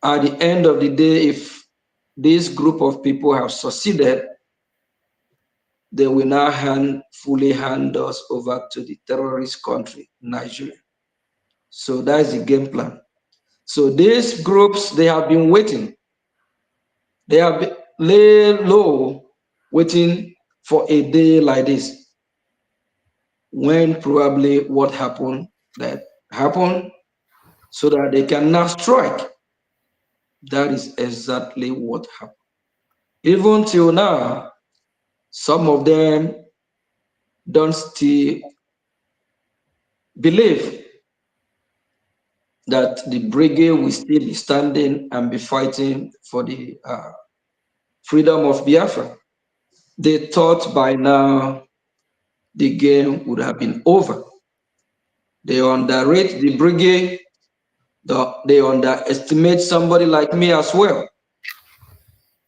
At the end of the day, if this group of people have succeeded, they will now fully hand us over to the terrorist country, Nigeria. So that's the game plan. So these groups, they have been waiting. They have been laid low, waiting for a day like this, when probably what happened, so that they can now strike. That is exactly what happened. Even till now, some of them don't still believe that the brigade will still be standing and be fighting for the freedom of Biafra. They thought by now the game would have been over. They underrate the brigade. They underestimate somebody like me as well,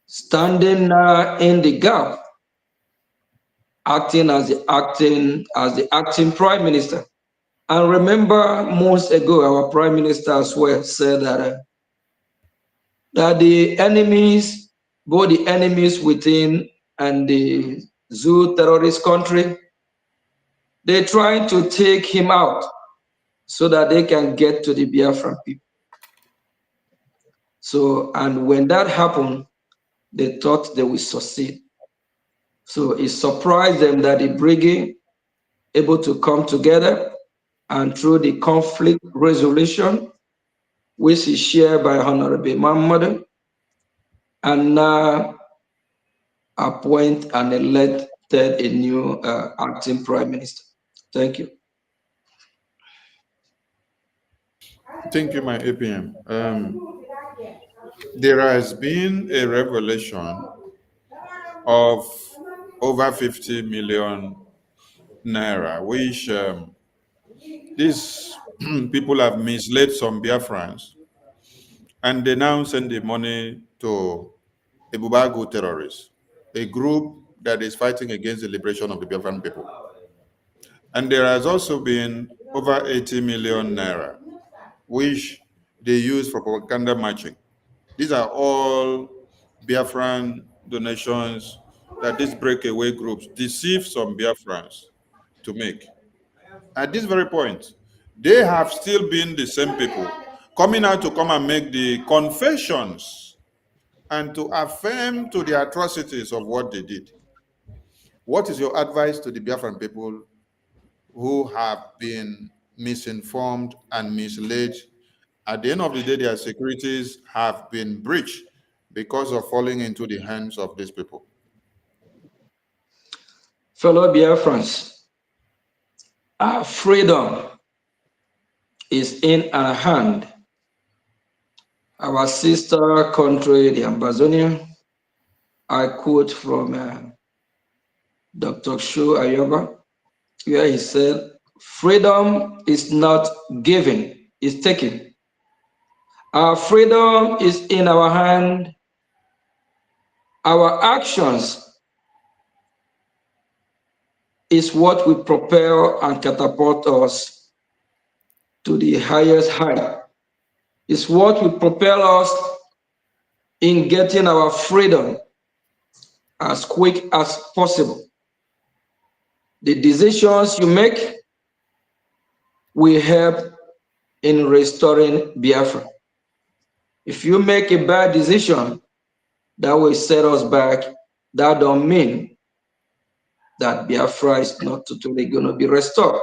standing in the gap, acting as the acting prime minister. And remember, months ago, our prime minister as well said that the enemies, both the enemies within and the zoo terrorist country, they're trying to take him out so that they can get to the Biafran people. So, and when that happened, they thought they would succeed. So it surprised them that the brigade able to come together, and through the conflict resolution, which is shared by Honorable Mahmoud, and now appoint and elected a new acting prime minister. Thank you. Thank you, my APM. There has been a revelation of over 50 million naira, which these people have misled some Biafrans, and they now send the money to a Bubagu terrorist, a group that is fighting against the liberation of the Biafran people. And there has also been over 80 million naira, which they use for propaganda matching. These are all Biafran donations that these breakaway groups deceive some Biafrans to make. At this very point, they have still been the same people coming out to come and make the confessions and to affirm to the atrocities of what they did. What is your advice to the Biafran people who have been misinformed and misled? At the end of the day, their securities have been breached because of falling into the hands of these people. Fellow Biafrans, our freedom is in our hand. Our sister country, the Ambazonia, I quote from Dr. Shu Ayoba, where he said, freedom is not given, it's taken. Our freedom is in our hand. Our actions is what will propel and catapult us to the highest height. It's what will propel us in getting our freedom as quick as possible. The decisions you make will help in restoring Biafra. If you make a bad decision that will set us back, that don't mean that Biafra is not totally going to be restored.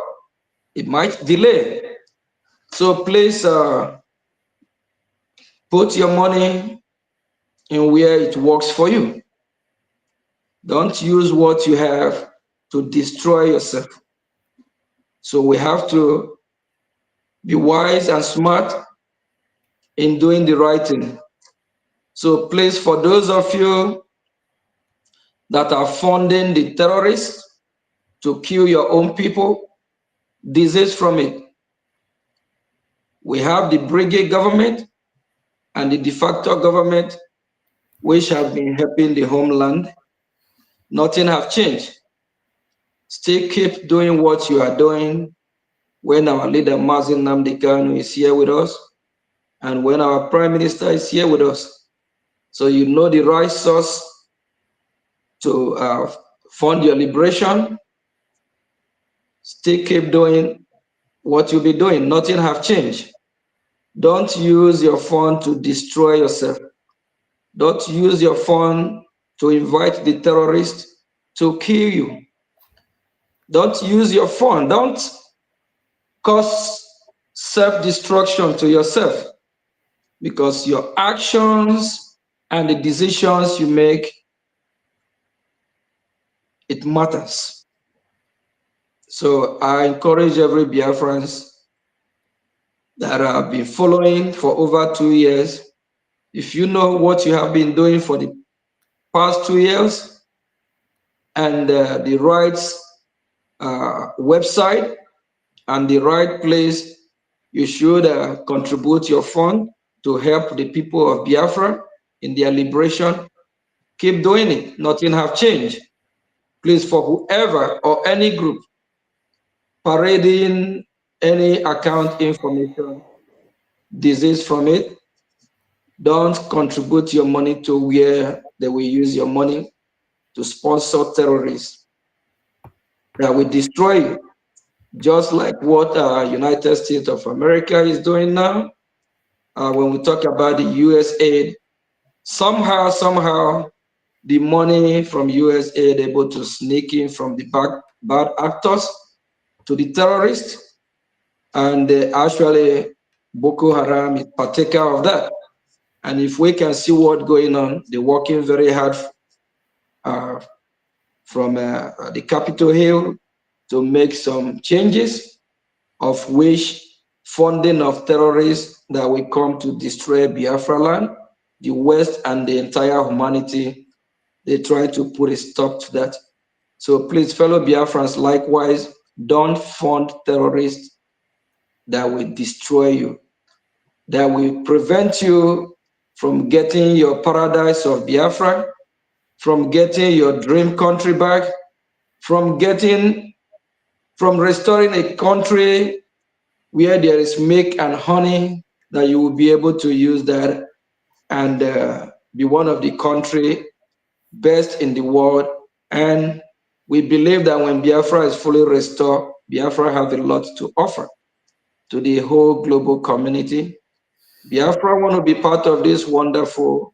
It might delay. So please put your money in where it works for you. Don't use what you have to destroy yourself. So we have to be wise and smart in doing the right thing. So please, for those of you that are funding the terrorists to kill your own people, desist from it. We have the brigade government and the de facto government, which have been helping the homeland. Nothing have changed. Still keep doing what you are doing when our leader Mazin Nnamdi Kanu is here with us, and when our prime minister is here with us. So you know the right source to fund your liberation. Still keep doing what you'll be doing. Nothing have changed. Don't use your phone to destroy yourself. Don't use your phone to invite the terrorists to kill you. Don't use your phone. Don't cause self-destruction to yourself, because your actions and the decisions you make, it matters. So I encourage every Biafrans that have been following for over 2 years. If you know what you have been doing for the past 2 years and the right website and the right place, you should contribute your fund to help the people of Biafra in their liberation. Keep doing it. Nothing have changed. Please, for whoever or any group parading any account information, disease from it, don't contribute your money to where they will use your money to sponsor terrorists that will destroy you, just like what United States of America is doing now. When we talk about the US aid, somehow, the money from US aid able to sneak in from the bad actors to the terrorists, and actually Boko Haram is partaker of that. And if we can see what's going on, they're working very hard from the Capitol Hill to make some changes, of which funding of terrorists that will come to destroy Biafra land, the West and the entire humanity, they try to put a stop to that. So please, fellow Biafrans, likewise, don't fund terrorists that will destroy you, that will prevent you from getting your paradise of Biafra, from getting your dream country back, from restoring a country where there is milk and honey, that you will be able to use that and be one of the country best in the world. And we believe that when Biafra is fully restored, Biafra has a lot to offer to the whole global community. Biafra want to be part of this wonderful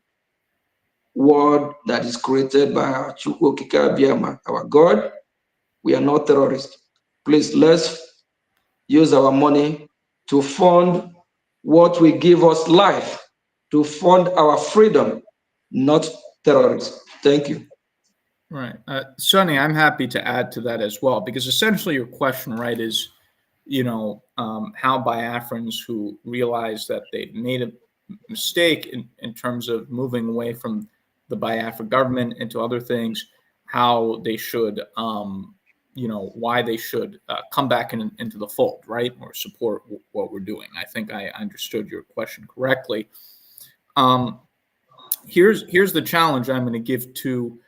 world that is created by our Chukwu Okike Abiyama, our God. We are not terrorists. Please, let's use our money to fund what will give us life, to fund our freedom, not terrorists. Thank you. Right. Sonny, I'm happy to add to that as well, because essentially your question, right, is, how Biafrans who realize that they made a mistake in terms of moving away from the Biafra government into other things, how they should, why they should come back into the fold, right, or support what we're doing. I think I understood your question correctly. Here's the challenge I'm going to give to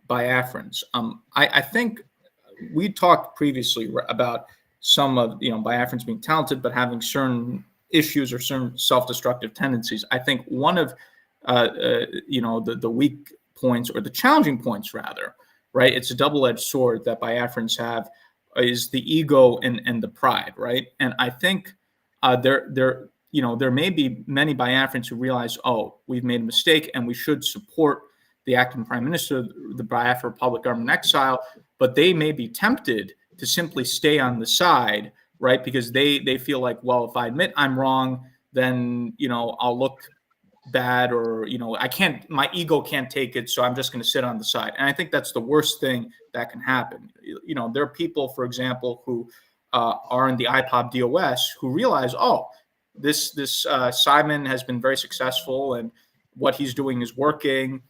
Biafrans. I think we talked previously about some of Biafrans being talented, but having certain issues or certain self-destructive tendencies. I think one of the weak points, or the challenging points rather, right? It's a double-edged sword that Biafrans have, is the ego and the pride, right? And I think there may be many Biafrans who realize, oh, we've made a mistake and we should support the acting prime minister, the Biafra Republic government in exile, but they may be tempted to simply stay on the side, right? Because they feel like, well, if I admit I'm wrong, then, I'll look bad, or, my ego can't take it, so I'm just going to sit on the side. And I think that's the worst thing that can happen. There are people, for example, who are in the IPOB DOS who realize, oh, this Simon has been very successful and what he's doing is working.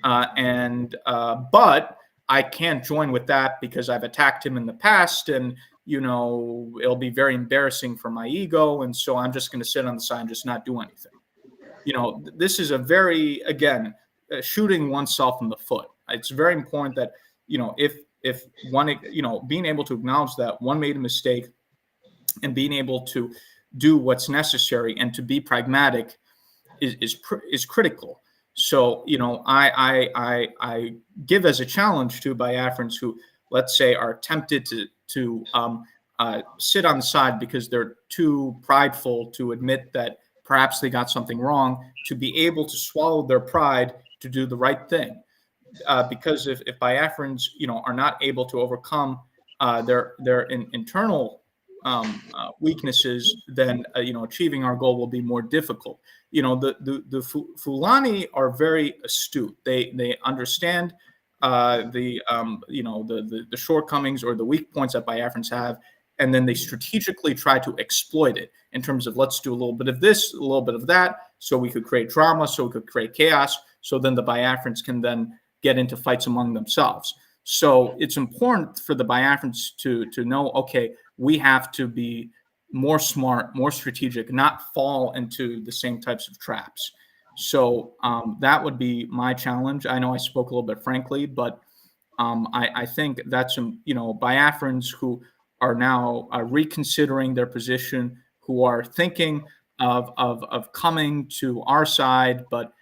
But I can't join with that because I've attacked him in the past, and it'll be very embarrassing for my ego, and so I'm just going to sit on the side and just not do anything. This is a very, again, shooting oneself in the foot. It's very important that if one, being able to acknowledge that one made a mistake and being able to do what's necessary and to be pragmatic is critical. So, I give as a challenge to Biafrans who, let's say, are tempted to sit on the side because they're too prideful to admit that perhaps they got something wrong, to be able to swallow their pride to do the right thing. Because if Biafrans, are not able to overcome their internal weaknesses, then achieving our goal will be more difficult. The Fulani are very astute. They understand the shortcomings or the weak points that Biafrans have, and then they strategically try to exploit it in terms of, let's do a little bit of this, a little bit of that, so we could create drama, so we could create chaos, so then the Biafrans can then get into fights among themselves. So it's important for the Biafrans to know, okay, we have to be more smart, more strategic, not fall into the same types of traps. So that would be my challenge. I know I spoke a little bit frankly, but I think that's, Biafrans who are now reconsidering their position, who are thinking of coming to our side, but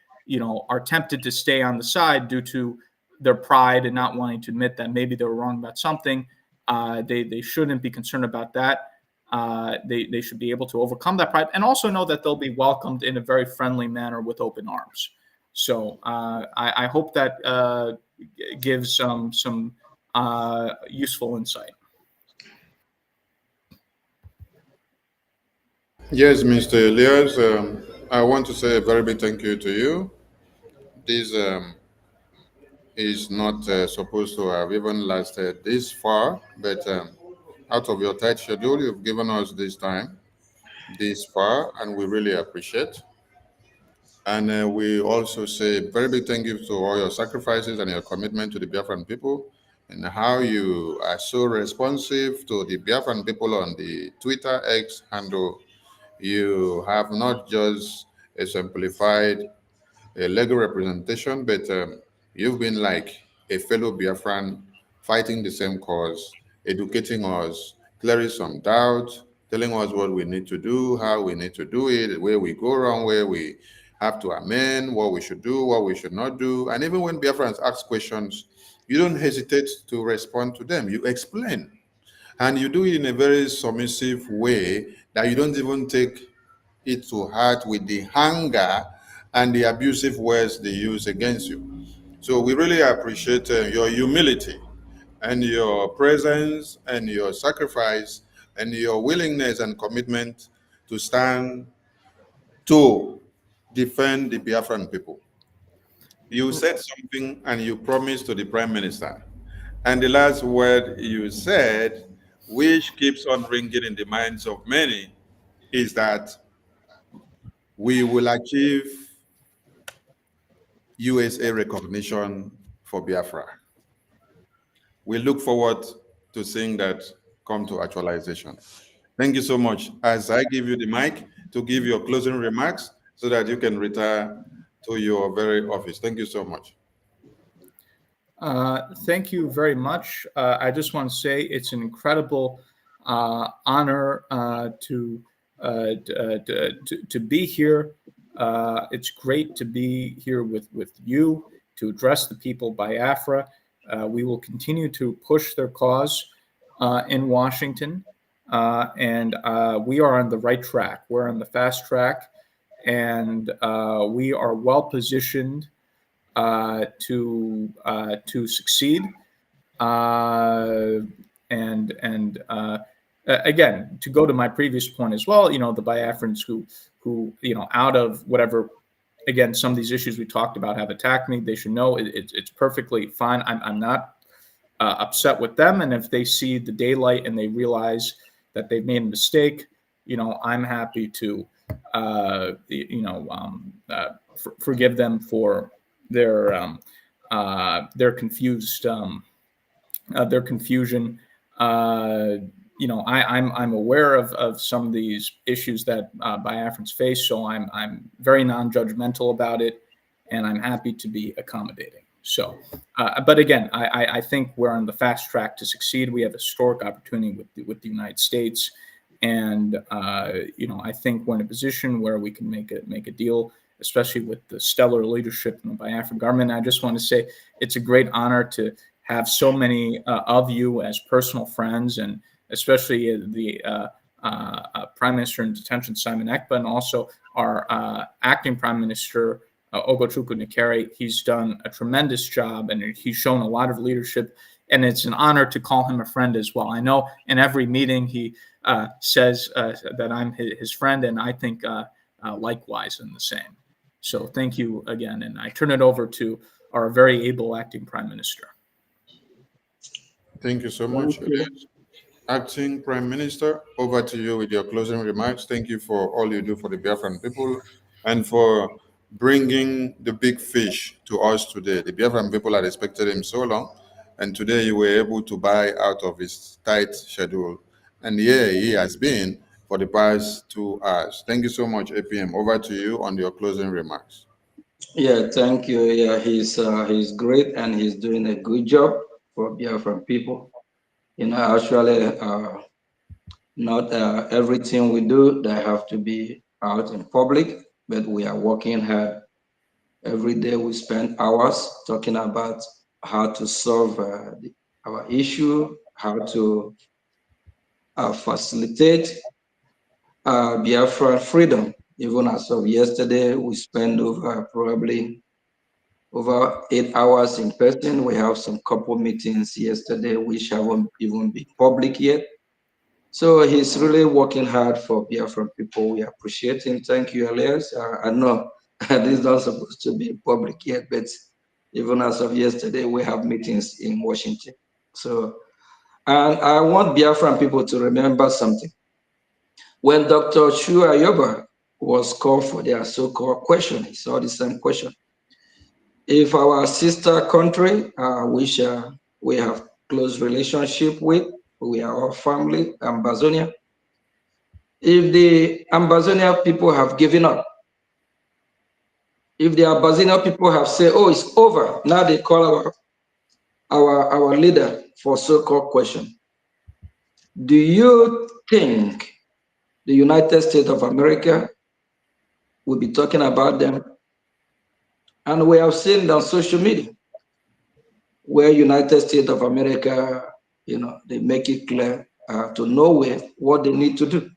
are tempted to stay on the side due to their pride and not wanting to admit that maybe they were wrong about something. They shouldn't be concerned about that. They should be able to overcome that pride and also know that they'll be welcomed in a very friendly manner with open arms. So I hope that gives some useful insight. Yes, Mr. Elias, I want to say a very big thank you to you. This is not supposed to have even lasted this far, but out of your tight schedule, you've given us this time, this far, and we really appreciate. And we also say very big thank you to all your sacrifices and your commitment to the Biafran people, and how you are so responsive to the Biafran people on the Twitter X handle. You have not just exemplified a legal representation, but you've been like a fellow Biafran fighting the same cause, educating us, clearing some doubt, telling us what we need to do, how we need to do it, where we go wrong, where we have to amend, what we should do, what we should not do. And even when Biafrans ask questions, you don't hesitate to respond to them. You explain. And you do it in a very submissive way that you don't even take it to heart with the anger and the abusive words they use against you. So we really appreciate your humility and your presence and your sacrifice and your willingness and commitment to stand to defend the Biafran people. You said something and you promised to the Prime Minister. And the last word you said, which keeps on ringing in the minds of many, is that we will achieve USA recognition for Biafra. We look forward to seeing that come to actualization. Thank you so much. As I give you the mic to give your closing remarks so that you can retire to your very office. Thank you so much. Thank you very much. I just want to say it's an incredible honor to be here. It's great to be here with you to address the people Biafra. We will continue to push their cause in Washington, and we are on the right track. We're on the fast track, and we are well positioned to succeed. Again, to go to my previous point as well, the Biafrans who out of whatever, again, some of these issues we talked about have attacked me, they should know it's perfectly fine. I'm not upset with them, and if they see the daylight and they realize that they've made a mistake, I'm happy to forgive them for their confusion. I'm aware of some of these issues that Biafrans face, so I'm very non-judgmental about it, and I'm happy to be accommodating. So, but again, I think we're on the fast track to succeed. We have a historic opportunity with the United States, and I think we're in a position where we can make a deal, especially with the stellar leadership in the Biafra government. I just want to say it's a great honor to have so many of you as personal friends, and especially the Prime Minister in detention, Simon Ekpa, and also our acting Prime Minister, Ogochukwu Nikere. He's done a tremendous job, and he's shown a lot of leadership, and it's an honor to call him a friend as well. I know in every meeting he says that I'm his friend, and I think likewise in the same. So thank you again, and I turn it over to are a very able acting prime minister. Thank you so much. Acting Prime Minister, over to you with your closing remarks. Thank you for all you do for the Biafran people and for bringing the big fish to us today. The Biafran people had expected him so long, and today you were able to buy out of his tight schedule. And here he has been for the past 2 hours. Thank you so much, APM. Over to you on your closing remarks. Yeah, thank you. Yeah, he's great and he's doing a good job for Biafran people. You know, actually, not everything we do that have to be out in public, but we are working hard. Every day we spend hours talking about how to solve our issue, how to facilitate Biafran freedom. Even as of yesterday, we spent probably over 8 hours in person. We have some couple meetings yesterday which haven't even been public yet. So he's really working hard for Biafran people. We appreciate him. Thank you, Elias. I know this is not supposed to be public yet, but even as of yesterday, we have meetings in Washington. So, and I want Biafran people to remember something. When Dr. Shu Ayoba was called for their so-called question, he saw the same question. If our sister country, which we have close relationship with, we are all family, Ambazonia. If the Ambazonia people have given up, if the Ambazonia people have said, oh, it's over, now they call our leader for so-called question. Do you think the United States of America will be talking about them? And we have seen on social media where United States of America, you know, they make it clear to Norway what they need to do.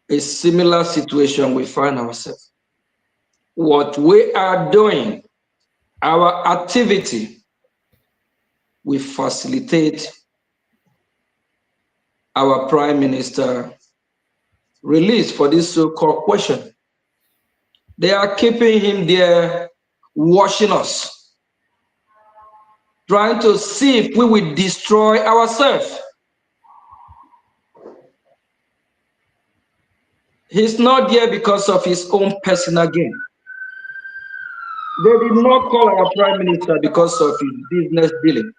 A similar situation we find ourselves. What we are doing, our activity, we facilitate our Prime Minister release for this so-called question. They are keeping him there, watching us, trying to see if we will destroy ourselves. He's not there because of his own personal gain. They did not call our Prime Minister because of his business dealing.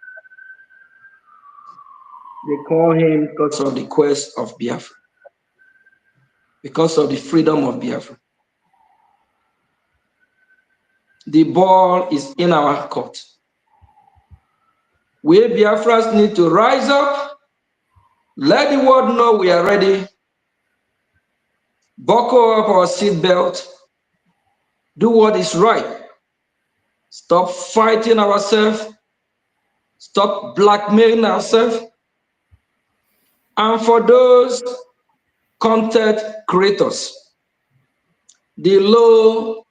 They call him because of the quest of Biafra, because of the freedom of Biafra. The ball is in our court. We Biafrans need to rise up, let the world know we are ready, buckle up our seatbelt, do what is right, stop fighting ourselves, stop blackmailing ourselves. And for those content creators, the low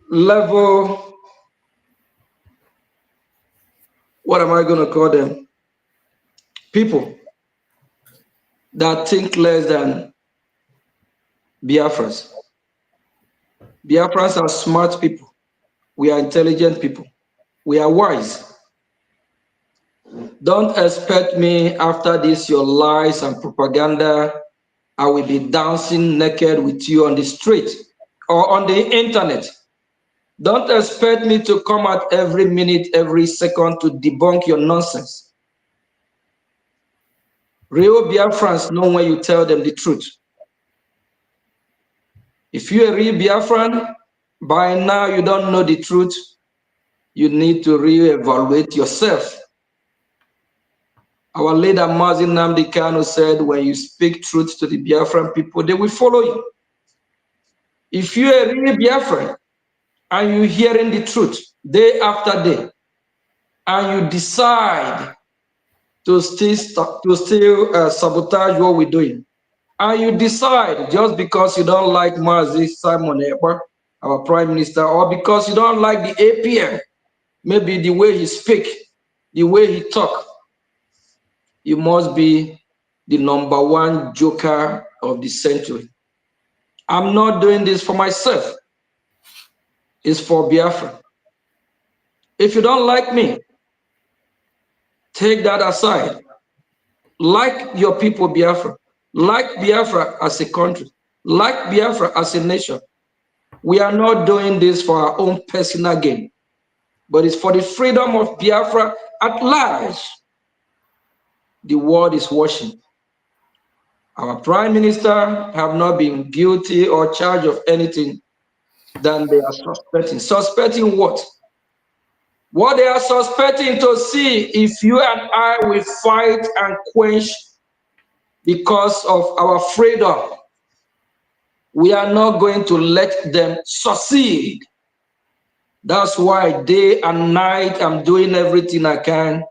level, what am I going to call them? People that think less than Biafrans. Biafrans are smart people. We are intelligent people. We are wise. Don't expect me after this, your lies and propaganda, I will be dancing naked with you on the street or on the internet. Don't expect me to come out every minute, every second to debunk your nonsense. Real Biafrans know when you tell them the truth. If you're a real Biafran, by now you don't know the truth, you need to reevaluate yourself. Our leader Mazi Nnamdi Kanu said, when you speak truth to the Biafran people, they will follow you. If you're a real Biafran and you're hearing the truth day after day, and you decide to still sabotage what we're doing, and you decide just because you don't like Mazi Simon Ekpa, our Prime Minister, or because you don't like the APM, maybe the way he speak, the way he talk, you must be the #1 joker of the century. I'm not doing this for myself. is for Biafra. If you don't like me, take that aside. Like your people, Biafra. Like Biafra as a country. Like Biafra as a nation. We are not doing this for our own personal gain, but it's for the freedom of Biafra at large. The world is watching. Our prime minister have not been guilty or charged of anything than they are suspecting. Suspecting what? What they are suspecting to see if you and I will fight and quench because of our freedom. We are not going to let them succeed. That's why day and night I'm doing everything I can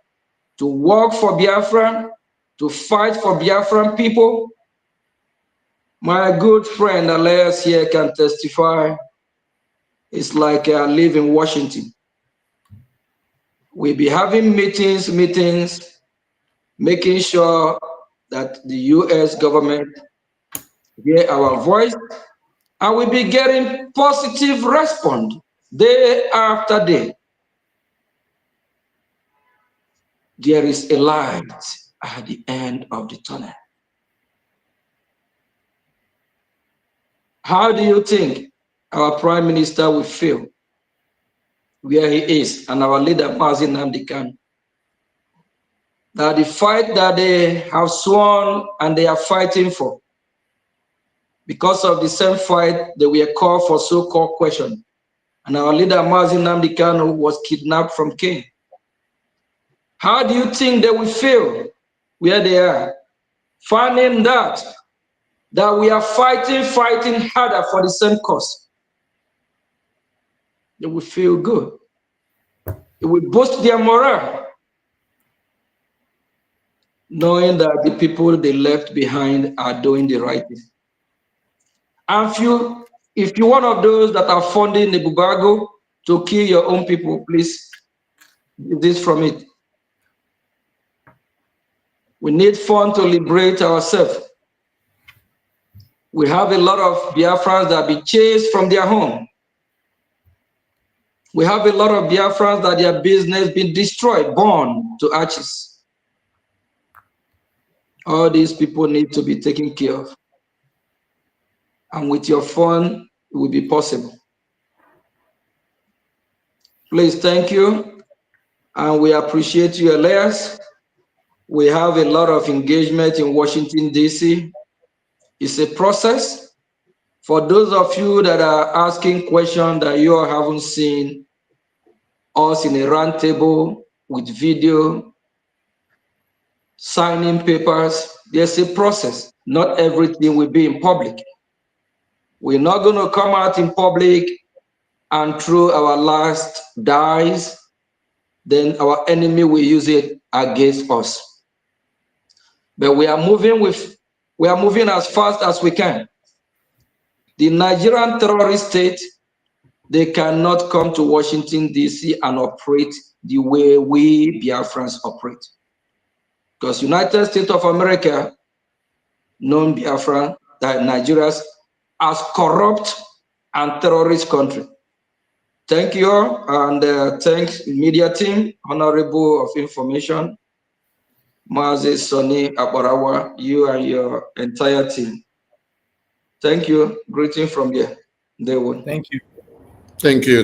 to work for Biafra, to fight for Biafran people. My good friend Elias here can testify. It's like I live in Washington. We'll be having meetings, making sure that the US government hear our voice, and we'll be getting positive response day after day. There is a light at the end of the tunnel. How do you think our prime minister will feel where he is, and our leader, Mazi Nnamdi Kanu, that the fight that they have sworn and they are fighting for, because of the same fight that we are called for so-called question, and our leader, Mazi Nnamdi Kanu, was kidnapped from Kenya. How do you think they will feel where they are, finding that we are fighting harder for the same cause? They will feel good. It will boost their morale, knowing that the people they left behind are doing the right thing. And if you're one of those that are funding the Bubago to kill your own people, please this from it. We need fund to liberate ourselves. We have a lot of Biafrans that be chased from their home. We have a lot of Biafrans that their business been destroyed, burned to ashes. All these people need to be taken care of. And with your fund, it will be possible. Please, thank you. And we appreciate you, Elias. We have a lot of engagement in Washington, D.C. It's a process. For those of you that are asking questions that you haven't seen us in a round table with video, signing papers, there's a process. Not everything will be in public. We're not going to come out in public and throw our last dice, then our enemy will use it against us. But we are moving as fast as we can. The Nigerian terrorist state, they cannot come to Washington, D.C. and operate the way we Biafrans operate. Because United States of America, known Biafran, that Nigeria as corrupt and terrorist country. Thank you all, and thanks media team, honorable of information, Mazi Sonny Abarawa, you and your entire team. Thank you. Greeting from here. Thank you. Thank you.